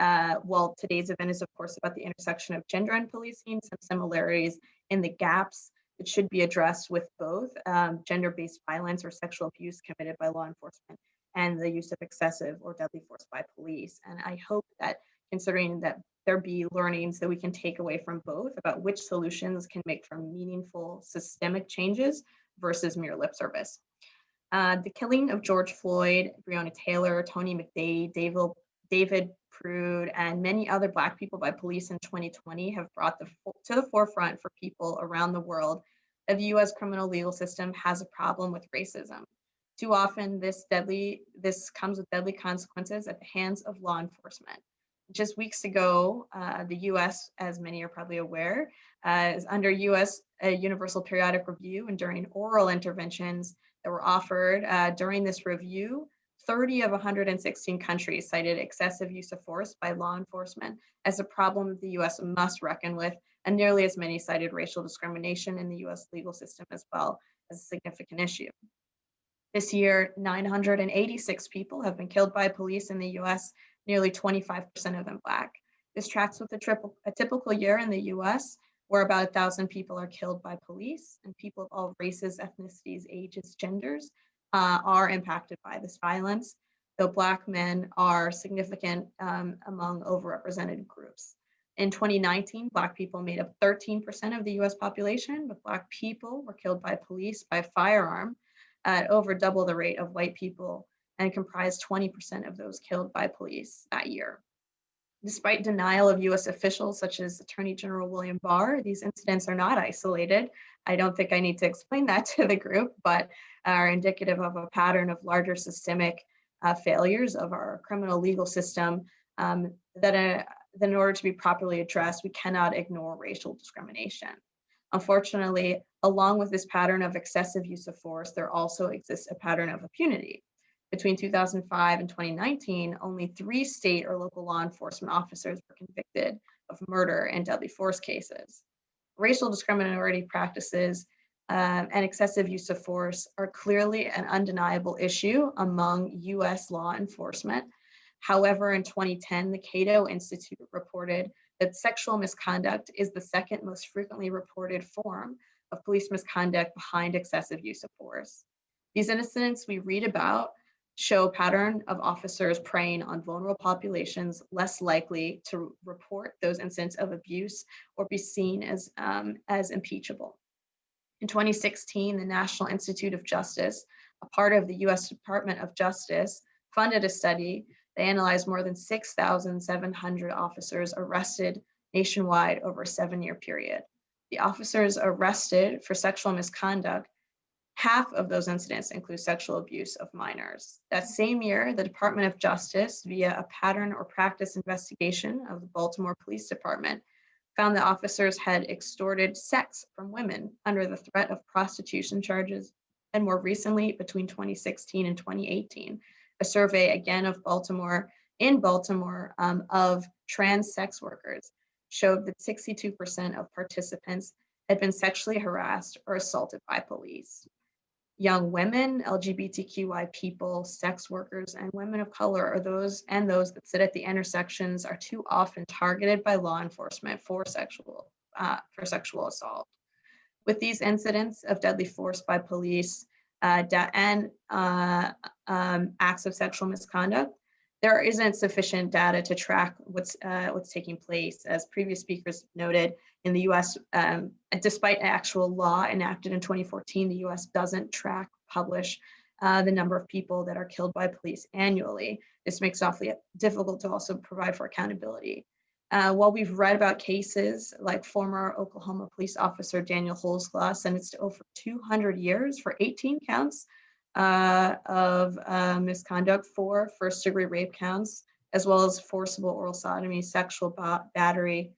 [SPEAKER 6] well, today's event is of course about the intersection of gender and policing, some similarities in the gaps that should be addressed with both gender-based violence or sexual abuse committed by law enforcement and the use of excessive or deadly force by police. And I hope that, considering that there be learnings that we can take away from both about which solutions can make for meaningful systemic changes versus mere lip service. The killing of George Floyd, Breonna Taylor, Tony McDade, David Prude, and many other Black people by police in 2020 have brought to the forefront for people around the world that the US criminal legal system has a problem with racism. Too often this comes with deadly consequences at the hands of law enforcement. Just weeks ago, the US, as many are probably aware, is under US Universal Periodic Review, and during oral interventions that were offered during this review, 30 of 116 countries cited excessive use of force by law enforcement as a problem the US must reckon with, and nearly as many cited racial discrimination in the US legal system as well as a significant issue. This year, 986 people have been killed by police in the US, nearly 25% of them Black. This tracks with a typical year in the US, where about 1,000 people are killed by police, and people of all races, ethnicities, ages, genders are impacted by this violence, though Black men are significant among overrepresented groups. In 2019, Black people made up 13% of the US population, but Black people were killed by police by firearm at over double the rate of white people, and comprised 20% of those killed by police that year. Despite denial of US officials such as Attorney General William Barr, these incidents are not isolated. I don't think I need to explain that to the group, but are indicative of a pattern of larger systemic failures of our criminal legal system that in order to be properly addressed, we cannot ignore racial discrimination. Unfortunately, along with this pattern of excessive use of force, there also exists a pattern of impunity. Between 2005 and 2019, only 3 state or local law enforcement officers were convicted of murder and deadly force cases. Racial discriminatory practices and excessive use of force are clearly an undeniable issue among US law enforcement. However, in 2010, the Cato Institute reported that sexual misconduct is the second most frequently reported form of police misconduct behind excessive use of force. These incidents we read about show a pattern of officers preying on vulnerable populations less likely to report those incidents of abuse or be seen as impeachable. In 2016, the National Institute of Justice, a part of the US Department of Justice, funded a study. They analyzed more than 6,700 officers arrested nationwide over a 7-year period. The officers arrested for sexual misconduct, half of those incidents include sexual abuse of minors. That same year, the Department of Justice, via a pattern or practice investigation of the Baltimore Police Department, found that officers had extorted sex from women under the threat of prostitution charges. And more recently, between 2016 and 2018, a survey again of Baltimore of trans sex workers showed that 62% of participants had been sexually harassed or assaulted by police. Young women, LGBTQI people, sex workers, and women of color are those that sit at the intersections are too often targeted by law enforcement for sexual assault. With these incidents of deadly force by police and acts of sexual misconduct, there isn't sufficient data to track what's taking place. As previous speakers noted, in the US, despite actual law enacted in 2014, the US doesn't publish the number of people that are killed by police annually. This makes it awfully difficult to also provide for accountability. While we've read about cases like former Oklahoma police officer Daniel Holzglass sentenced to over 200 years for 18 counts of misconduct, 4 first-degree rape counts, as well as forcible oral sodomy, sexual battery,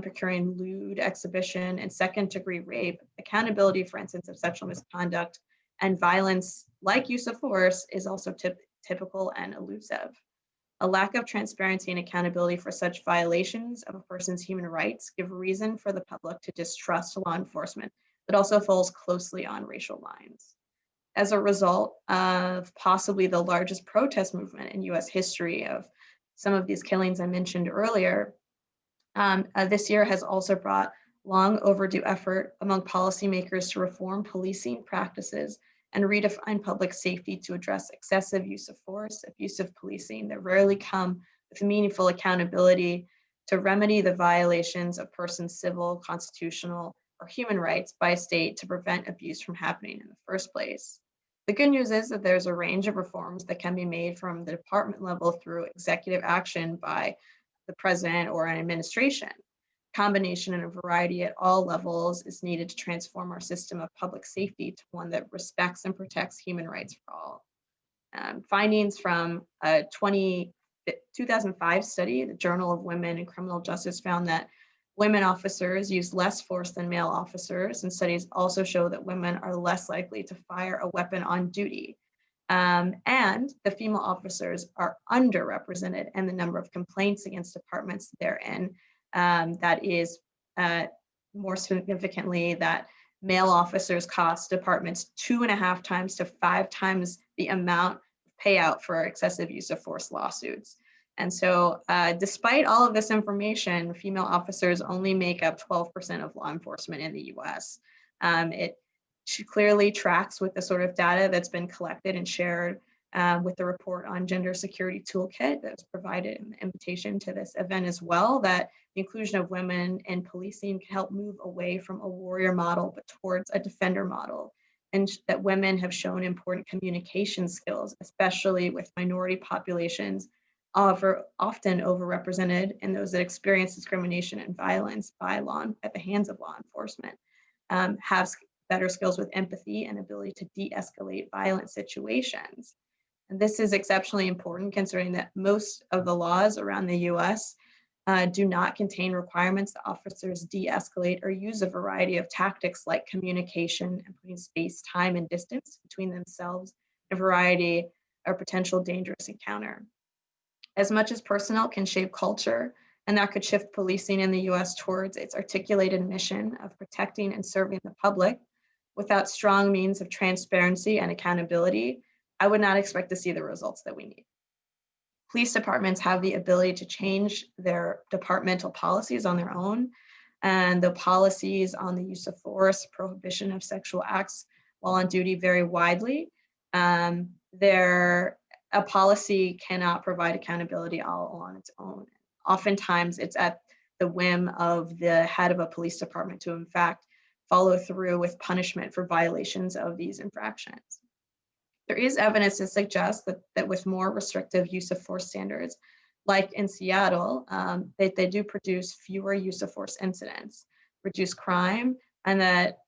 [SPEAKER 6] procuring lewd exhibition, and second-degree rape. Accountability for instances of sexual misconduct and violence, like use of force, is also typical and elusive. A lack of transparency and accountability for such violations of a person's human rights give reason for the public to distrust law enforcement, but also falls closely on racial lines. As a result of possibly the largest protest movement in US history of some of these killings I mentioned earlier, this year has also brought long overdue effort among policymakers to reform policing practices and redefine public safety to address excessive use of force, abusive policing that rarely come with meaningful accountability to remedy the violations of persons' civil, constitutional, or human rights by a state to prevent abuse from happening in the first place. The good news is that there's a range of reforms that can be made from the department level through executive action by the president or an administration. Combination and a variety at all levels is needed to transform our system of public safety to one that respects and protects human rights for all. Findings from a 2005 study, the Journal of Women in Criminal Justice, found that women officers use less force than male officers, and studies also show that women are less likely to fire a weapon on duty. And the female officers are underrepresented in the number of complaints against departments they're in. That is more significantly that male officers cost departments 2.5 times to 5 times the amount of payout for excessive use of force lawsuits. And so despite all of this information, female officers only make up 12% of law enforcement in the US. It clearly tracks with the sort of data that's been collected and shared with the report on Gender Security Toolkit that was provided in the invitation to this event as well, that the inclusion of women in policing can help move away from a warrior model, but towards a defender model. And that women have shown important communication skills, especially with minority populations, often overrepresented in those that experience discrimination and violence at the hands of law enforcement, have better skills with empathy and ability to de-escalate violent situations. And this is exceptionally important considering that most of the laws around the US do not contain requirements that officers de-escalate or use a variety of tactics like communication and putting space, time, and distance between themselves and a variety of potential dangerous encounter. As much as personnel can shape culture, and that could shift policing in the US towards its articulated mission of protecting and serving the public, without strong means of transparency and accountability, I would not expect to see the results that we need. Police departments have the ability to change their departmental policies on their own, and the policies on the use of force, prohibition of sexual acts while on duty vary widely. A policy cannot provide accountability all on its own. Oftentimes, it's at the whim of the head of a police department to, in fact, follow through with punishment for violations of these infractions. There is evidence to suggest that with more restrictive use of force standards, like in Seattle, they do produce fewer use of force incidents, reduce crime, and that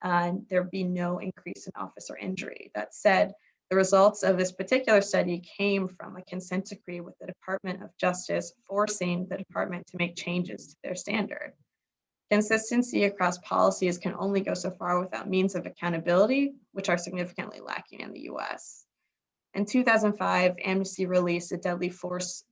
[SPEAKER 6] there be no increase in officer injury. That said, the results of this particular study came from a consent decree with the Department of Justice forcing the department to make changes to their standard. Consistency across policies can only go so far without means of accountability, which are significantly lacking in the US. In 2005, Amnesty released the Deadly Force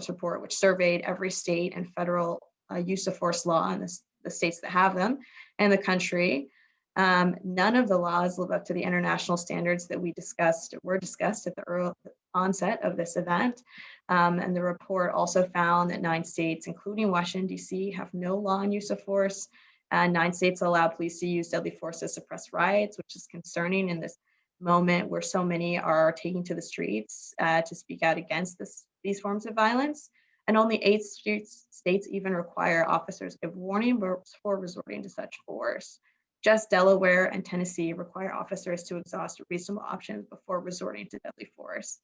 [SPEAKER 6] Report, which surveyed every state and federal use of force law in the states that have them in the country. None of the laws live up to the international standards that were discussed at the early onset of this event. And the report also found that 9 states, including Washington, D.C., have no law on use of force. 9 states allow police to use deadly force to suppress riots, which is concerning in this moment where so many are taking to the streets to speak out against these forms of violence. And only 8 states even require officers give warning before resorting to such force. Just Delaware and Tennessee require officers to exhaust reasonable options before resorting to deadly force.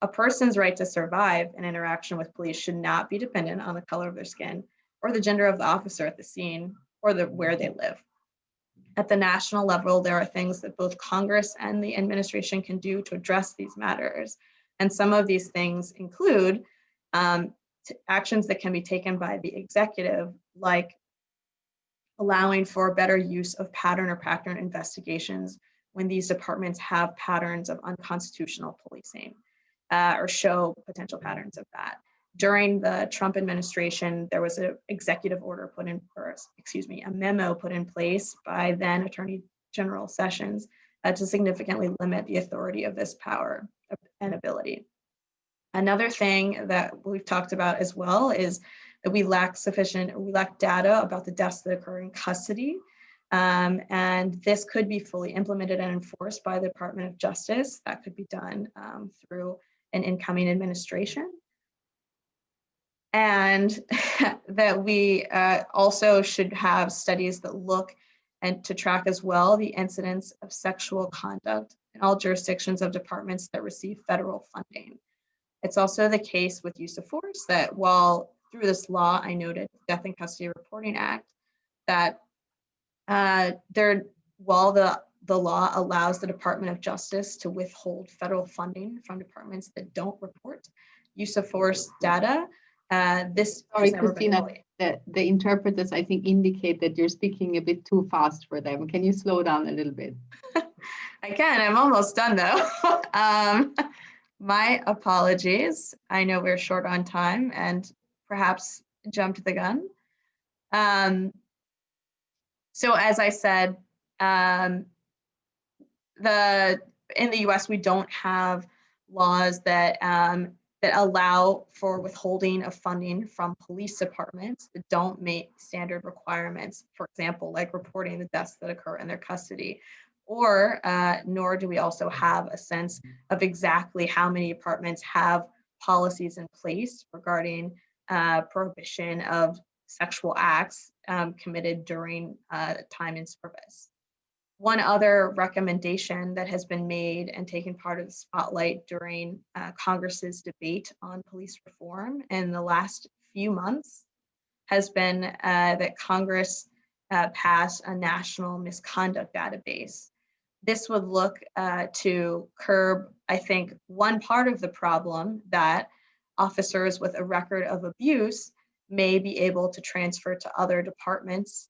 [SPEAKER 6] A person's right to survive an interaction with police should not be dependent on the color of their skin or the gender of the officer at the scene or where they live. At the national level, there are things that both Congress and the administration can do to address these matters. And some of these things include actions that can be taken by the executive, like allowing for better use of pattern or pattern investigations when these departments have patterns of unconstitutional policing or show potential patterns of that. During the Trump administration, there was an executive order a memo put in place by then Attorney General Sessions to significantly limit the authority of this power and ability. Another thing that we've talked about as well is that we lack data about the deaths that occur in custody. And this could be fully implemented and enforced by the Department of Justice. That could be done through an incoming administration. And that we also should have studies that look and to track as well the incidence of sexual conduct in all jurisdictions of departments that receive federal funding. It's also the case with use of force that while through this law, I noted Death in Custody Reporting Act, that while the law allows the Department of Justice to withhold federal funding from departments that don't report use of force data, this
[SPEAKER 2] Sorry,
[SPEAKER 6] has never
[SPEAKER 2] Christina,
[SPEAKER 6] been
[SPEAKER 2] the interpreters, I think, indicate that you're speaking a bit too fast for them. Can you slow down a little bit?
[SPEAKER 6] I can, I'm almost done though. My apologies. I know we're short on time and perhaps jumped the gun. So as I said, in the US, we don't have laws that allow for withholding of funding from police departments that don't meet standard requirements, for example, like reporting the deaths that occur in their custody. Or nor do we also have a sense of exactly how many departments have policies in place regarding prohibition of sexual acts committed during time in service. One other recommendation that has been made and taken part of the spotlight during Congress's debate on police reform in the last few months has been that Congress pass a national misconduct database. This would look to curb, I think, one part of the problem that officers with a record of abuse may be able to transfer to other departments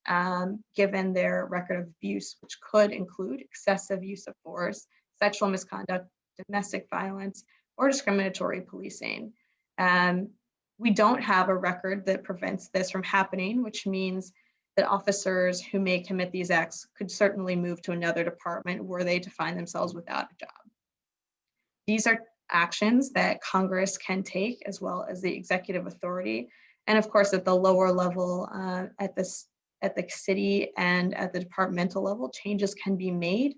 [SPEAKER 6] given their record of abuse, which could include excessive use of force, sexual misconduct, domestic violence, or discriminatory policing. We don't have a record that prevents this from happening, which means that officers who may commit these acts could certainly move to another department were they to find themselves without a job. These are actions that Congress can take as well as the executive authority. And of course, at the lower level, at the city and at the departmental level, changes can be made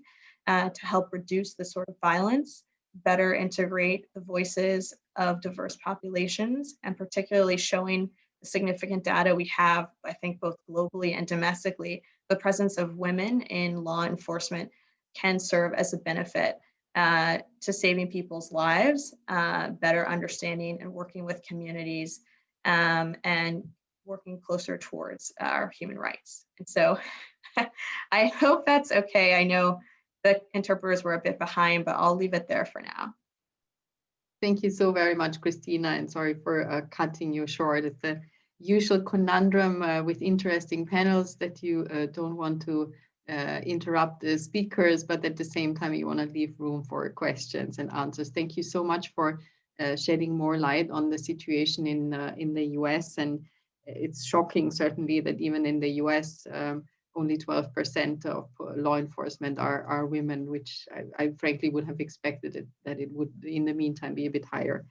[SPEAKER 6] to help reduce this sort of violence, better integrate the voices of diverse populations, and particularly showing the significant data we have, I think both globally and domestically, the presence of women in law enforcement can serve as a benefit to saving people's lives, better understanding and working with communities, and working closer towards our human rights. And so I hope that's okay. I know the interpreters were a bit behind, but I'll leave it there for now.
[SPEAKER 2] Thank you so very much, Christina, and sorry for cutting you short. It's a usual conundrum with interesting panels that you don't want to interrupt the speakers, but at the same time you want to leave room for questions and answers. Thank you so much for shedding more light on the situation in the US. And it's shocking, certainly, that even in the US, only 12% of law enforcement are women, which I frankly would have expected that it would, in the meantime, be a bit higher.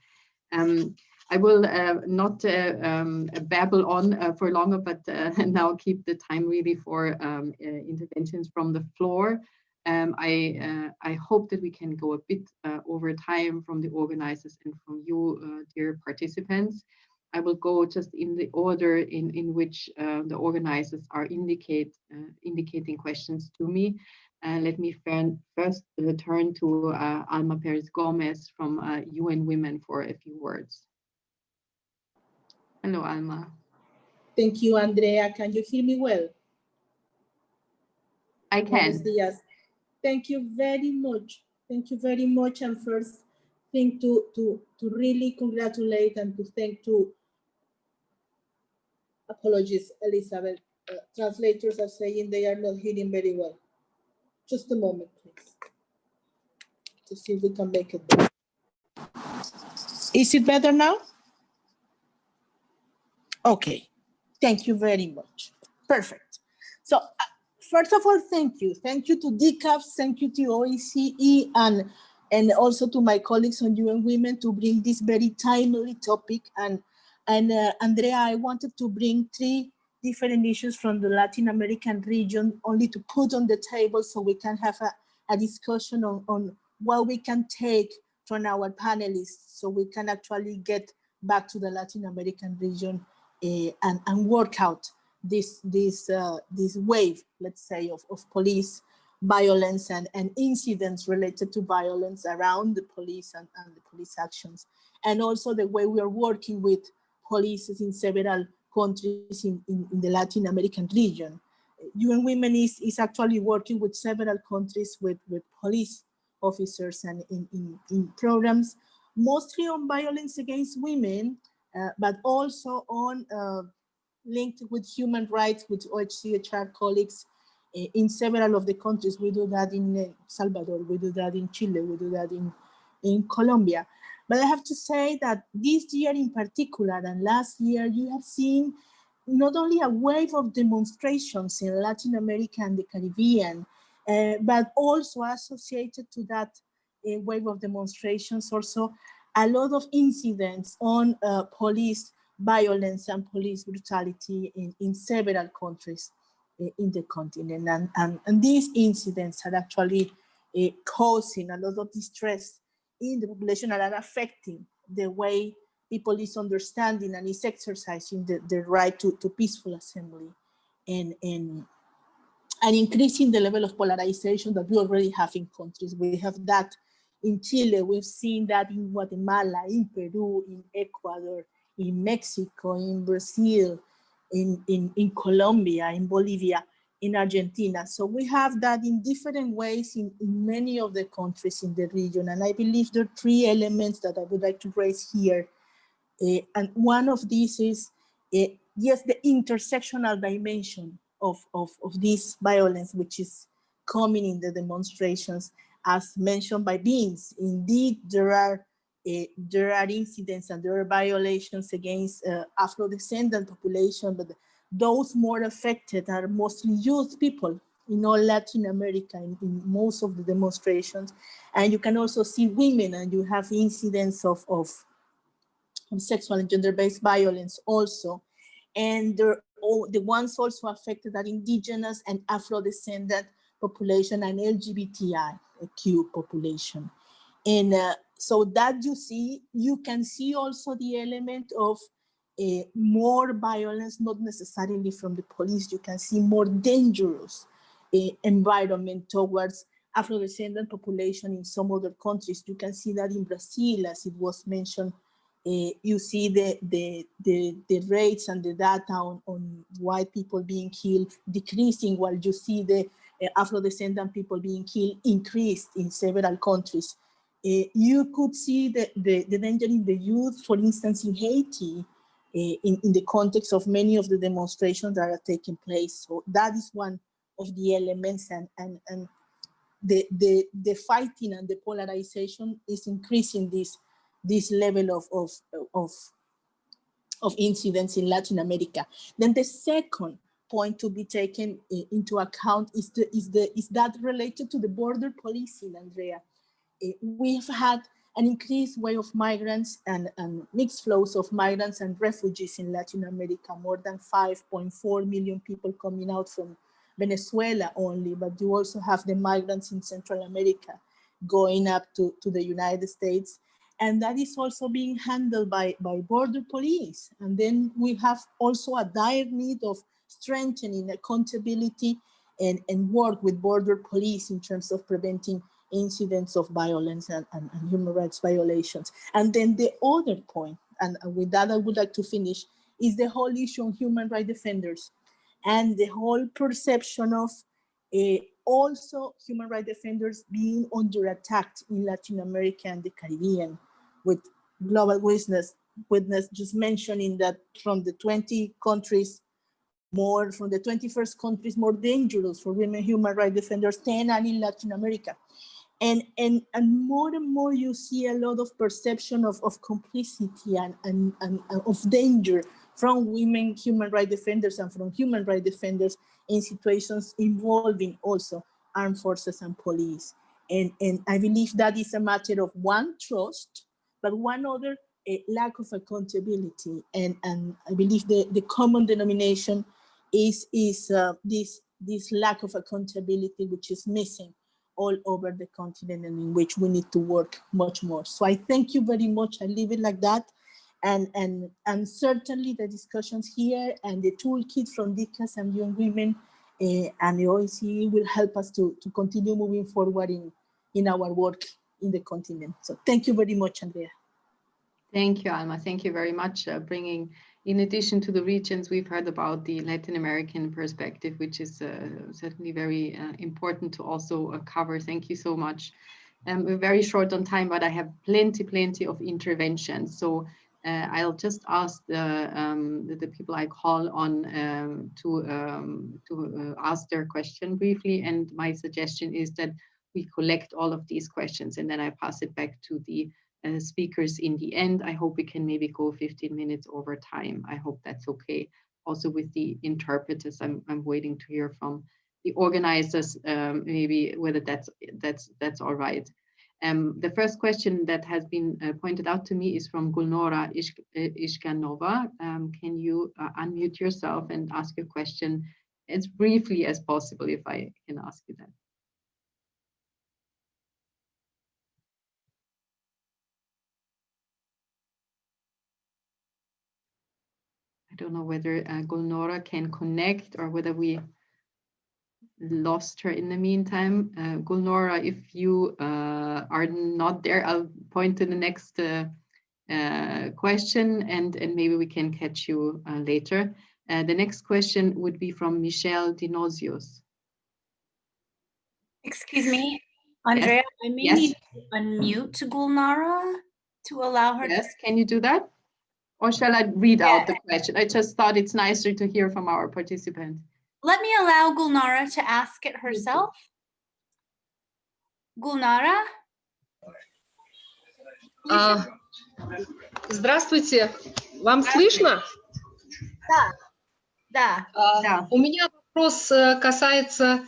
[SPEAKER 2] I will not babble on for longer, but now keep the time really for interventions from the floor. I hope that we can go a bit over time from the organizers and from you, dear participants. I will go just in the order in which the organizers are indicating questions to me. Let me first turn to Alma Perez Gomez from UN Women for a few words. Hello, Alma.
[SPEAKER 7] Thank you, Andrea. Can you hear me well?
[SPEAKER 2] I can.
[SPEAKER 7] Yes. Thank you very much. Thank you very much. And first thing to really congratulate and to thank to, apologies, Elizabeth. Translators are saying they are not hearing very well. Just a moment, please, to see if we can make it better. Is it better now? Okay, thank you very much. Perfect. So first of all, thank you. Thank you to DCAF, thank you to OSCE, and also to my colleagues on UN Women to bring this very timely topic. And Andrea, I wanted to bring 3 different issues from the Latin American region only to put on the table so we can have a discussion on what we can take from our panelists so we can actually get back to the Latin American region and work out this wave, let's say, of police violence and incidents related to violence around the police and the police actions. And also the way we are working with policies in several countries in the Latin American region. UN Women is actually working with several countries with police officers and in programs, mostly on violence against women, but also on linked with human rights, with ODIHR colleagues in several of the countries. We do that in El Salvador, we do that in Chile, we do that in Colombia. But I have to say that this year in particular and last year, you have seen not only a wave of demonstrations in Latin America and the Caribbean, but also associated to that wave of demonstrations, also a lot of incidents on police violence and police brutality in several countries in the continent. And these incidents are actually causing a lot of distress in the population and are affecting the way people is understanding and is exercising the right to peaceful assembly and increasing the level of polarization that we already have in countries. We have that in Chile, we've seen that in Guatemala, in Peru, in Ecuador, in Mexico, in Brazil, in Colombia, in Bolivia, in Argentina. So we have that in different ways in many of the countries in the region. And I believe there are 3 elements that I would like to raise here. And one of these is, yes, the intersectional dimension of this violence, which is coming in the demonstrations, as mentioned by Vince. Indeed, there are incidents and there are violations against Afro-descendant population, but those more affected are mostly youth people in all Latin America, in most of the demonstrations. And you can also see women, and you have incidents of sexual and gender-based violence also. And the ones also affected are indigenous and Afro-descendant population and LGBTIQ population. And so that you can see also the element of more violence, not necessarily from the police. You can see more dangerous environment towards Afro-descendant population in some other countries. You can see that in Brazil, as it was mentioned. You see the rates and the data on white people being killed decreasing, while you see the Afro-descendant people being killed increased in several countries. You could see the danger in the youth, for instance, in Haiti, in the context of many of the demonstrations that are taking place. So that is one of the elements, and the fighting and the polarization is increasing this level of incidents in Latin America. Then the second point to be taken into account is that related to the border policing, Andrea. We've had an increased wave of migrants and mixed flows of migrants and refugees in Latin America, more than 5.4 million people coming out from Venezuela only, but you also have the migrants in Central America going up to the United States. And that is also being handled by border police. And then we have also a dire need of strengthening accountability and work with border police in terms of preventing incidents of violence and human rights violations. And then the other point, and with that I would like to finish, is the whole issue on human rights defenders and the whole perception of also human rights defenders being under attack in Latin America and the Caribbean, with Global Witness just mentioning that from the 20 countries, from the 21st countries more dangerous for women human rights defenders, 10 are in Latin America. And more you see a lot of perception of complicity and of danger from women human rights defenders and from human rights defenders in situations involving also armed forces and police. And I believe that is a matter of one, trust, but one other, a lack of accountability. And I believe the common denomination is this lack of accountability, which is missing all over the continent, and in which we need to work much more. So I thank you very much. I leave it like that. And certainly the discussions here and the toolkit from DCAF and UN Women and the OSCE will help us to continue moving forward in our work in the continent. So thank you very much, Andrea.
[SPEAKER 2] Thank you, Alma. Thank you very much. Bringing, in addition to the regions, we've heard about the Latin American perspective, which is certainly very important to also cover. Thank you so much. We're very short on time, but I have plenty of interventions. So I'll just ask the people I call on to ask their question briefly. And my suggestion is that we collect all of these questions and then I pass it back to the speakers in the end. I hope we can maybe go 15 minutes over time. I hope that's okay. Also with the interpreters, I'm waiting to hear from the organizers, maybe whether that's all right. The first question that has been pointed out to me is from Gulnora Ishkanova. Can you unmute yourself and ask your question as briefly as possible, if I can ask you that? I don't know whether Gulnora can connect or whether we lost her in the meantime. Gulnora, if you are not there, I'll point to the next question and maybe we can catch you later. The next question would be from Michelle Dinosios.
[SPEAKER 1] Excuse me, Andrea, yes. I may need to unmute Gulnara to allow her to.
[SPEAKER 2] Can you do that? Or shall I read out the question? I just thought it's nicer to hear from our participant.
[SPEAKER 1] Let me allow Gulnara to ask it herself. Gulnara?
[SPEAKER 8] Здравствуйте. Вам слышно?
[SPEAKER 1] Да.
[SPEAKER 8] У меня вопрос касается,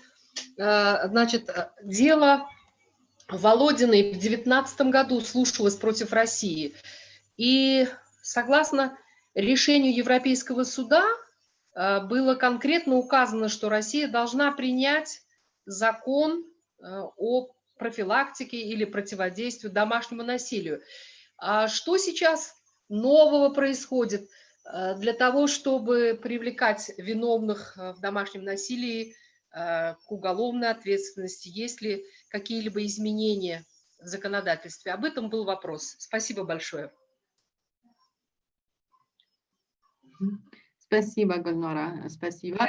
[SPEAKER 8] значит, дела Володиной в 2019 году слушалось против России. И согласно решению Европейского суда было конкретно указано, что Россия должна принять закон о профилактике или противодействию домашнему насилию. Что сейчас нового происходит для того, чтобы привлекать виновных в домашнем насилии к уголовной ответственности? Есть ли какие-либо изменения в законодательстве? Об этом был вопрос. Спасибо большое.
[SPEAKER 2] Спасибо, Gulnara. Спасибо.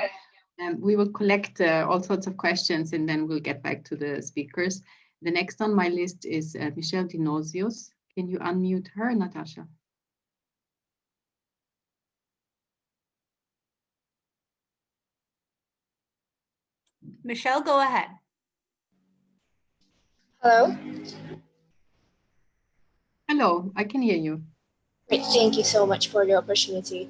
[SPEAKER 2] We will collect all sorts of questions and then we'll get back to the speakers. The next on my list is Michelle Dinosios. Can you unmute her, Natasha?
[SPEAKER 1] Michelle, go ahead.
[SPEAKER 9] Hello.
[SPEAKER 2] Hello, I can hear you.
[SPEAKER 9] Great, thank you so much for the opportunity.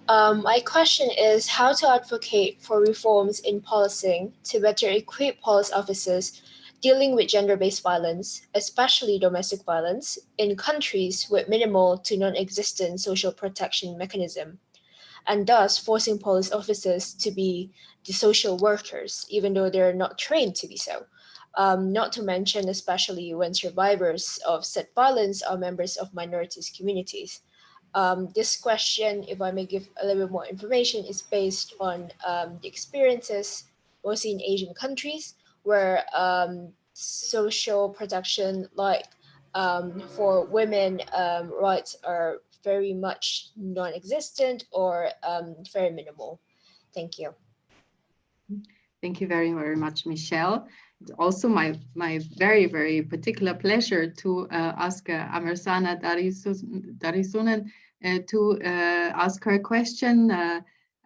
[SPEAKER 9] My question is how to advocate for reforms in policing to better equip police officers dealing with gender-based violence, especially domestic violence, in countries with minimal to non-existent social protection mechanism, and thus forcing police officers to be the social workers, even though they're not trained to be so. Not to mention, especially when survivors of said violence are members of minorities communities. This question, if I may give a little bit more information, is based on the experiences mostly in Asian countries where social protection, like for women, rights are very much non-existent or very minimal. Thank you.
[SPEAKER 2] Thank you very, very much, Michelle. It's also my very, very particular pleasure to ask Amersana Darisunen to ask her a question.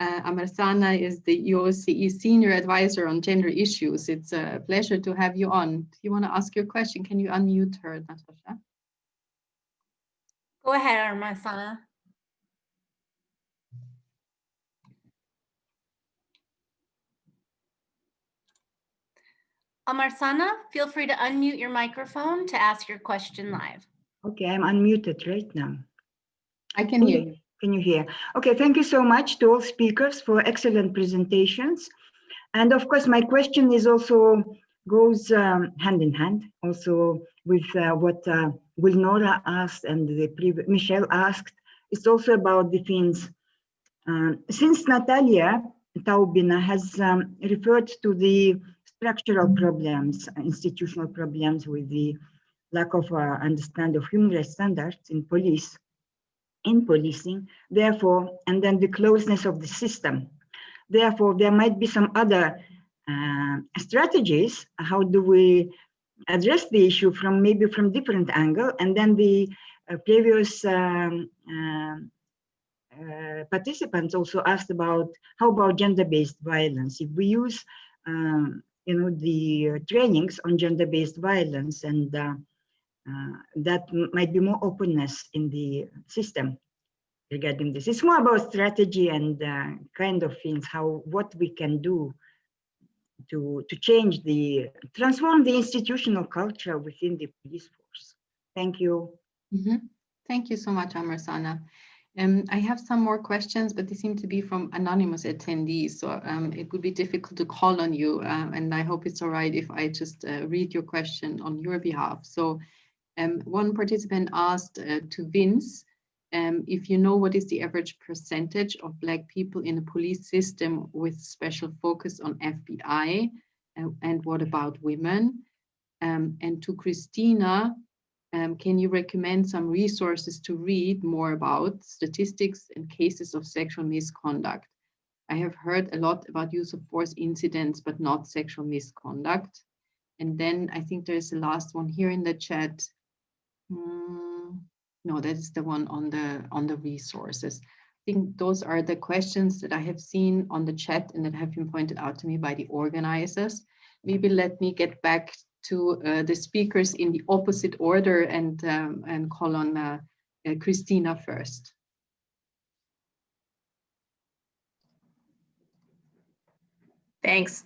[SPEAKER 2] Amersana is the OSCE Senior Advisor on Gender Issues. It's a pleasure to have you on. If you want to ask your question, can you unmute her, Natasha?
[SPEAKER 1] Go ahead, Amersana. Amersana, feel free to unmute your microphone to ask your question live.
[SPEAKER 10] Okay, I'm unmuted right now.
[SPEAKER 2] I can hear you.
[SPEAKER 10] Can you hear? Okay, thank you so much to all speakers for excellent presentations. And of course, my question is also goes hand in hand also with what Wilnora asked and the Michelle asked. It's also about defense. Since Natalia Talbin has referred to the structural problems, institutional problems with the lack of understanding of human rights standards in policing, therefore, and then the closeness of the system. Therefore, there might be some other strategies. How do we address the issue from maybe from different angle? And then the previous participants also asked about how about gender-based violence? If we use the trainings on gender-based violence, and that might be more openness in the system regarding this. It's more about strategy and kind of things, what we can do to change transform the institutional culture within the police force. Thank you.
[SPEAKER 2] Mm-hmm. Thank you so much, Amersana. I have some more questions, but they seem to be from anonymous attendees, so it would be difficult to call on you, and I hope it's all right if I just read your question on your behalf. So one participant asked to Vince, if you know what is the average percentage of Black people in the police system with special focus on FBI, and what about women? And to Christina, can you recommend some resources to read more about statistics and cases of sexual misconduct? I have heard a lot about use of force incidents, but not sexual misconduct. And then I think there's the last one here in the chat. No, that is the one on the resources. I think those are the questions that I have seen on the chat and that have been pointed out to me by the organizers. Maybe let me get back to the speakers in the opposite order and call on Christina first.
[SPEAKER 6] Thanks.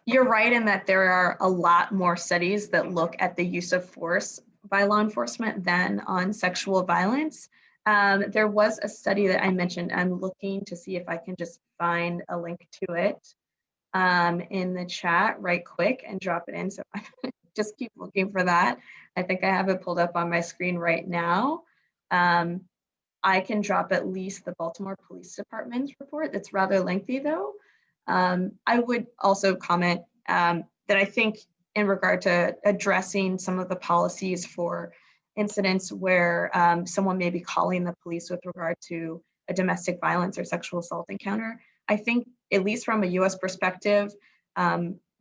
[SPEAKER 6] You're right in that there are a lot more studies that look at the use of force by law enforcement than on sexual violence. There was a study that I mentioned. I'm looking to see if I can just find a link to it in the chat right quick and drop it in. So I just keep looking for that. I think I have it pulled up on my screen right now. I can drop at least the Baltimore Police Department's report. That's rather lengthy though. I would also comment that I think in regard to addressing some of the policies for incidents where someone may be calling the police with regard to a domestic violence or sexual assault encounter, I think, at least from a US perspective,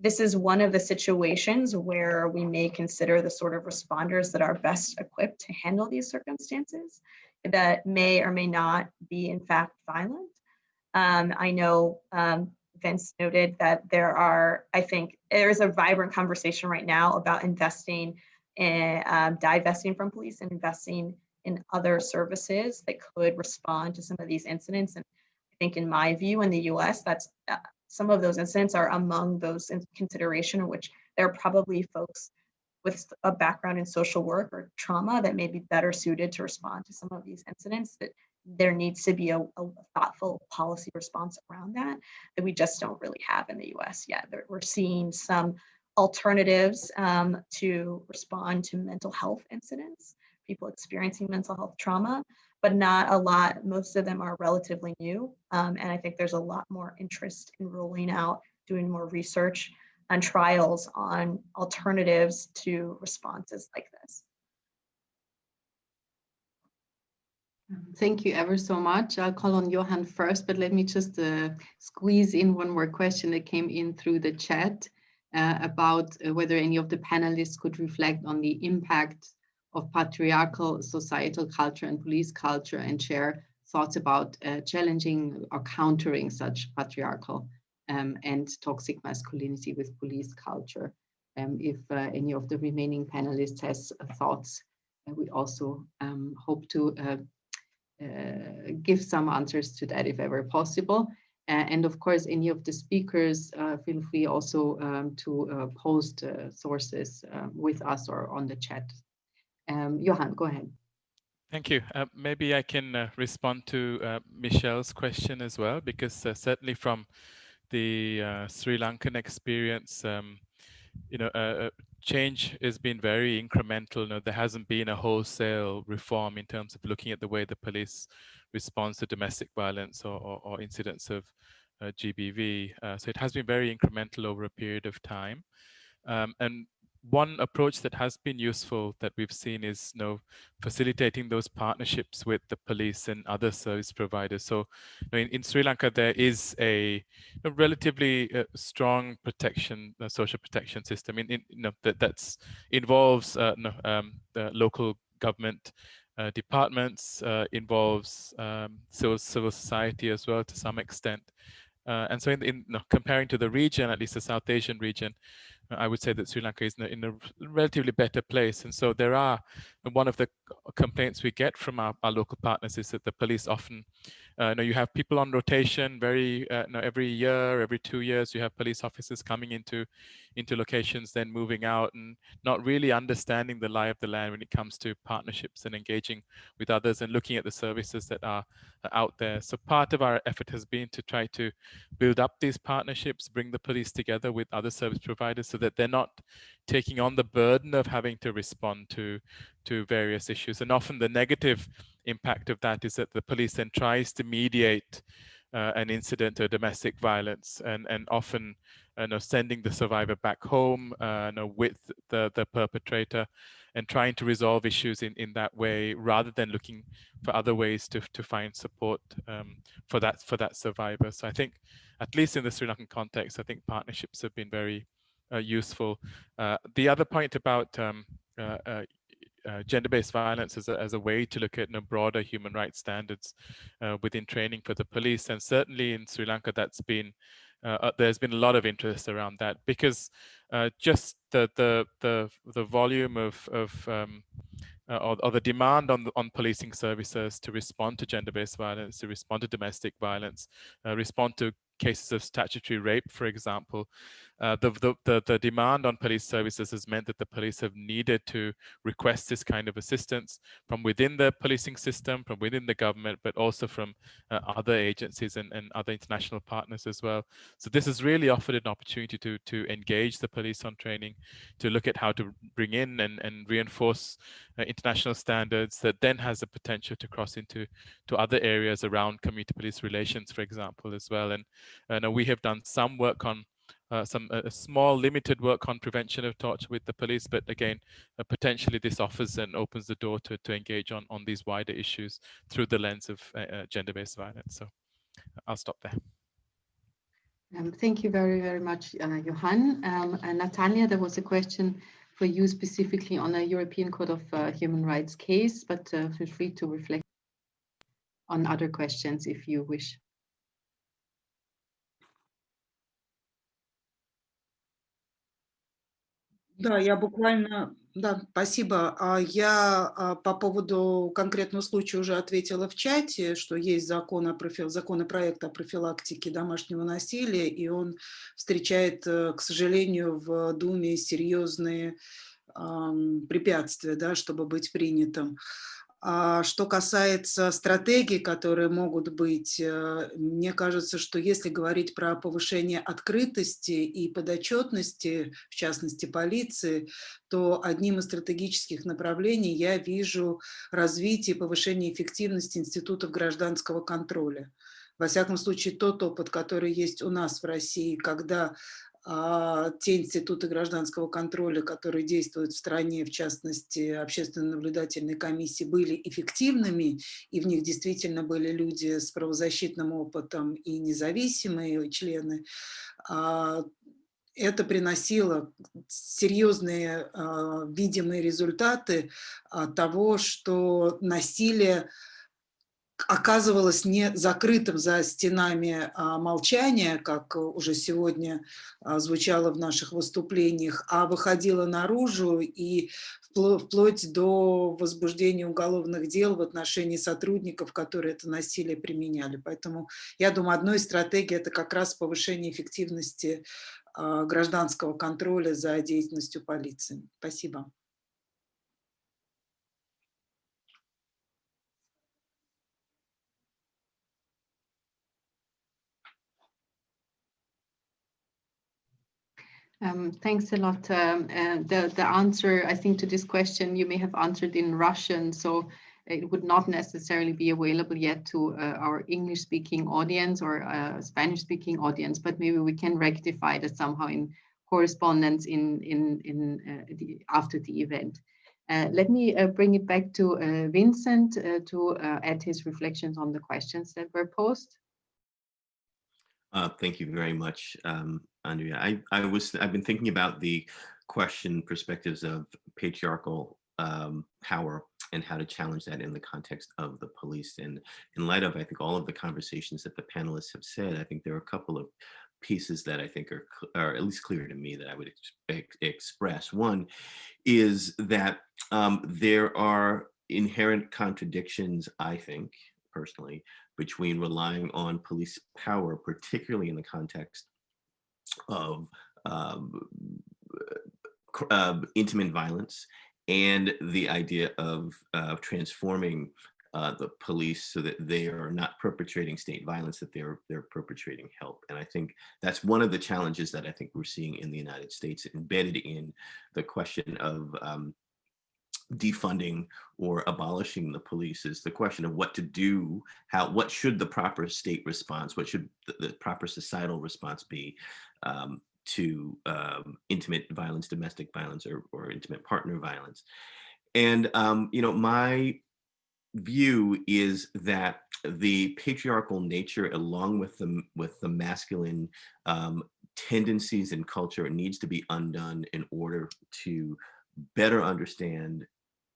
[SPEAKER 6] this is one of the situations where we may consider the sort of responders that are best equipped to handle these circumstances that may or may not be in fact violent. I know Vince noted that I think there is a vibrant conversation right now about investing in divesting from police and investing in other services that could respond to some of these incidents. And I think in my view, in the US, that's some of those incidents are among those in consideration, in which there are probably folks with a background in social work or trauma that may be better suited to respond to some of these incidents, that there needs to be a thoughtful policy response around that we just don't really have in the US yet. We're seeing some alternatives to respond to mental health incidents, people experiencing mental health trauma, but not a lot. Most of them are relatively new. And I think there's a lot more interest in rolling out, doing more research and trials on alternatives to responses like this.
[SPEAKER 2] Thank you ever so much. I'll call on Johan first, but let me just squeeze in one more question that came in through the chat about whether any of the panelists could reflect on the impact of patriarchal societal culture and police culture and share thoughts about challenging or countering such patriarchal and toxic masculinity with police culture. If any of the remaining panelists has thoughts, we also hope to give some answers to that if ever possible. And of course, any of the speakers, feel free also to post sources with us or on the chat. Johan, go ahead.
[SPEAKER 5] Thank you. Maybe I can respond to Michelle's question as well, because certainly from the Sri Lankan experience, change has been very incremental. There hasn't been a wholesale reform in terms of looking at the way the police responds to domestic violence or incidents of GBV. So it has been very incremental over a period of time. And one approach that has been useful that we've seen is facilitating those partnerships with the police and other service providers. So in Sri Lanka, there is a relatively strong protection, social protection system that involves the local government departments, involves civil society as well to some extent. And so comparing to the region, at least the South Asian region, I would say that Sri Lanka is in a relatively better place. And so one of the complaints we get from our local partners is that the police often, you have people on rotation every year, every 2 years, you have police officers coming into locations, then moving out and not really understanding the lie of the land when it comes to partnerships and engaging with others and looking at the services that are out there. So part of our effort has been to try to build up these partnerships, bring the police together with other service providers so that they're not taking on the burden of having to respond to various issues. And often the negative impact of that is that the police then tries to mediate an incident or domestic violence and often sending the survivor back home with the perpetrator and trying to resolve issues in that way rather than looking for other ways to find support for that survivor. So I think, at least in the Sri Lankan context, I think partnerships have been very useful. The other point about gender-based violence as a way to look at broader human rights standards within training for the police, and certainly in Sri Lanka, that's been there's been a lot of interest around that because just the volume of or the demand on policing services to respond to gender-based violence, to respond to domestic violence, respond to cases of statutory rape, for example, the demand on police services has meant that the police have needed to request this kind of assistance from within the policing system, from within the government, but also from other agencies and other international partners as well. So this has really offered an opportunity to engage the police on training, to look at how to bring in and reinforce international standards that then has the potential to cross into other areas around community police relations, for example, as well. And we have done some work on a small limited work on prevention of torture with the police, but again, potentially this offers and opens the door to engage on these wider issues through the lens of gender-based violence. So I'll stop there.
[SPEAKER 2] Thank you very, very much, Johan. And Natalia, there was a question for you specifically on a European Court of Human Rights case, but feel free to reflect on other questions if you wish.
[SPEAKER 4] Да, я буквально, да, спасибо. Я по поводу конкретного случая уже ответила в чате, что есть законопроект о профилактике домашнего насилия, и он встречает, к сожалению, в Думе серьезные препятствия, да, чтобы быть принятым. А что касается стратегий, которые могут быть, мне кажется, что если говорить про повышение открытости и подотчетности, в частности полиции, то одним из стратегических направлений я вижу развитие и повышение эффективности институтов гражданского контроля. Во всяком случае, тот опыт, который есть у нас в России, когда те институты гражданского контроля, которые действуют в стране, в частности, общественно-наблюдательные комиссии, были эффективными, и в них действительно были люди с правозащитным опытом и независимые члены, это приносило серьезные видимые результаты того, что насилие оказывалось не закрытым за стенами молчания, как уже сегодня звучало в наших выступлениях, а выходило наружу и вплоть до возбуждения уголовных дел в отношении сотрудников, которые это насилие применяли. Поэтому я думаю, одной из стратегий это как раз повышение эффективности гражданского контроля за деятельностью полиции. Спасибо.
[SPEAKER 2] Thanks a lot. The answer, I think, to this question you may have answered in Russian, so it would not necessarily be available yet to our English-speaking audience or Spanish-speaking audience, but maybe we can rectify that somehow in correspondence after the event. Let me bring it back to Vincent to add his reflections on the questions that were posed.
[SPEAKER 3] Thank you very much, Andrea. I've been thinking about the perspectives of patriarchal power and how to challenge that in the context of the police. And in light of, I think, all of the conversations that the panelists have said, I think there are a couple of pieces that I think are at least clear to me that I would express. One is that there are inherent contradictions, I think, personally, between relying on police power, particularly in the context of intimate violence, and the idea of transforming the police so that they are not perpetrating state violence, that they're perpetrating help. And I think that's one of the challenges that I think we're seeing in the United States, embedded in the question of defunding or abolishing the police, is the question of what to do, what should the proper state response, what should the proper societal response be to intimate violence, domestic violence, or intimate partner violence. And my view is that the patriarchal nature, along with the masculine tendencies and culture, needs to be undone in order to better understand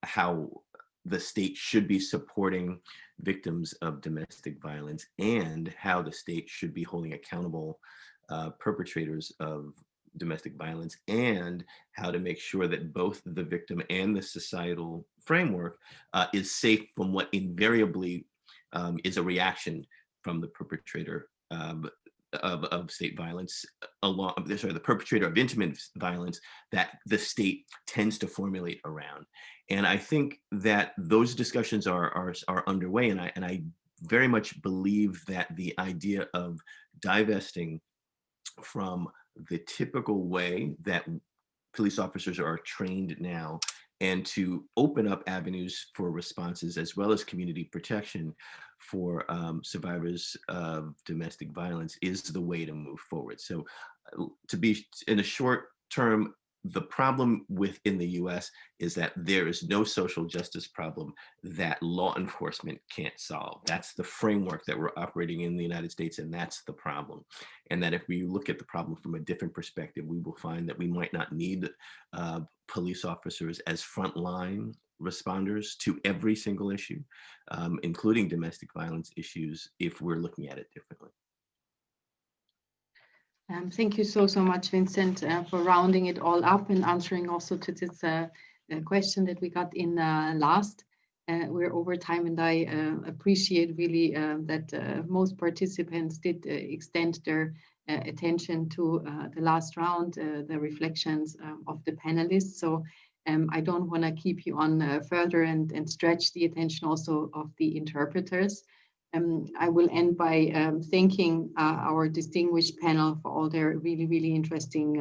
[SPEAKER 3] how the state should be supporting victims of domestic violence, and how the state should be holding accountable perpetrators of domestic violence, and how to make sure that both the victim and the societal framework is safe from what invariably is a reaction from the perpetrator of state violence, the perpetrator of intimate violence that the state tends to formulate around. And I think that those discussions are underway, and I very much believe that the idea of divesting from the typical way that police officers are trained now, and to open up avenues for responses as well as community protection for survivors of domestic violence, is the way to move forward. So to be in a short term, the problem within the US is that there is no social justice problem that law enforcement can't solve. That's the framework that we're operating in the United States, and that's the problem. And that if we look at the problem from a different perspective, we will find that we might not need police officers as frontline responders to every single issue, including domestic violence issues, if we're looking at it differently.
[SPEAKER 2] Thank you so much, Vincent, for rounding it all up and answering also to this question that we got in last. We're over time, and I appreciate really that most participants did extend their attention to the last round, the reflections of the panelists. So I don't want to keep you on further and stretch the attention also of the interpreters. I will end by thanking our distinguished panel for all their really interesting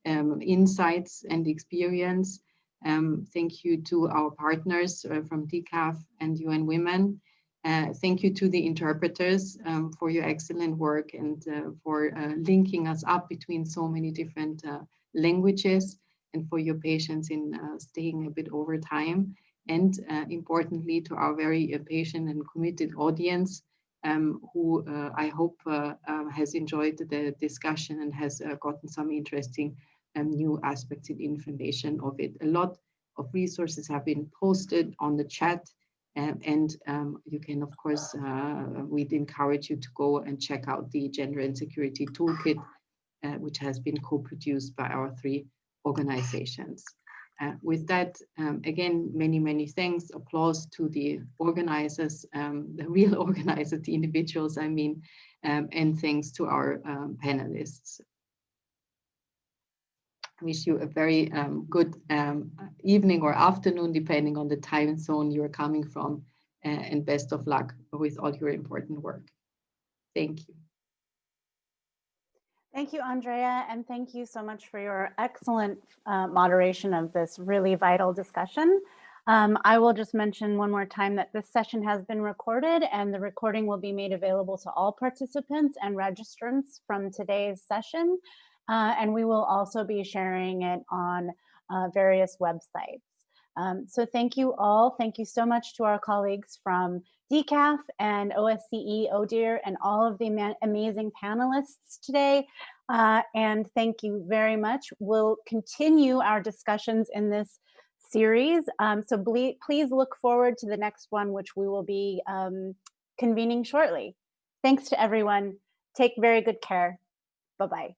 [SPEAKER 2] insights and experience. Thank you to our partners from DCAF and UN Women. Thank you to the interpreters for your excellent work and for linking us up between so many different languages, and for your patience in staying a bit over time. And importantly, to our very patient and committed audience, who I hope has enjoyed the discussion and has gotten some interesting new aspects and information of it. A lot of resources have been posted on the chat, and you can, of course, we'd encourage you to go and check out the Gender and Security Toolkit, which has been co-produced by our 3 organizations. With that, again, many thanks, applause to the organizers, the real organizers, the individuals, I mean, and thanks to our panelists. I wish you a very good evening or afternoon, depending on the time zone you're coming from, and best of luck with all your important work. Thank you.
[SPEAKER 1] Thank you, Andrea, and thank you so much for your excellent moderation of this really vital discussion. I will just mention one more time that this session has been recorded, and the recording will be made available to all participants and registrants from today's session. And we will also be sharing it on various websites. So thank you all. Thank you so much to our colleagues from DCAF and OSCE, ODIHR, and all of the amazing panelists today. And thank you very much. We'll continue our discussions in this series. So please look forward to the next one, which we will be convening shortly. Thanks to everyone. Take very good care. Bye-bye.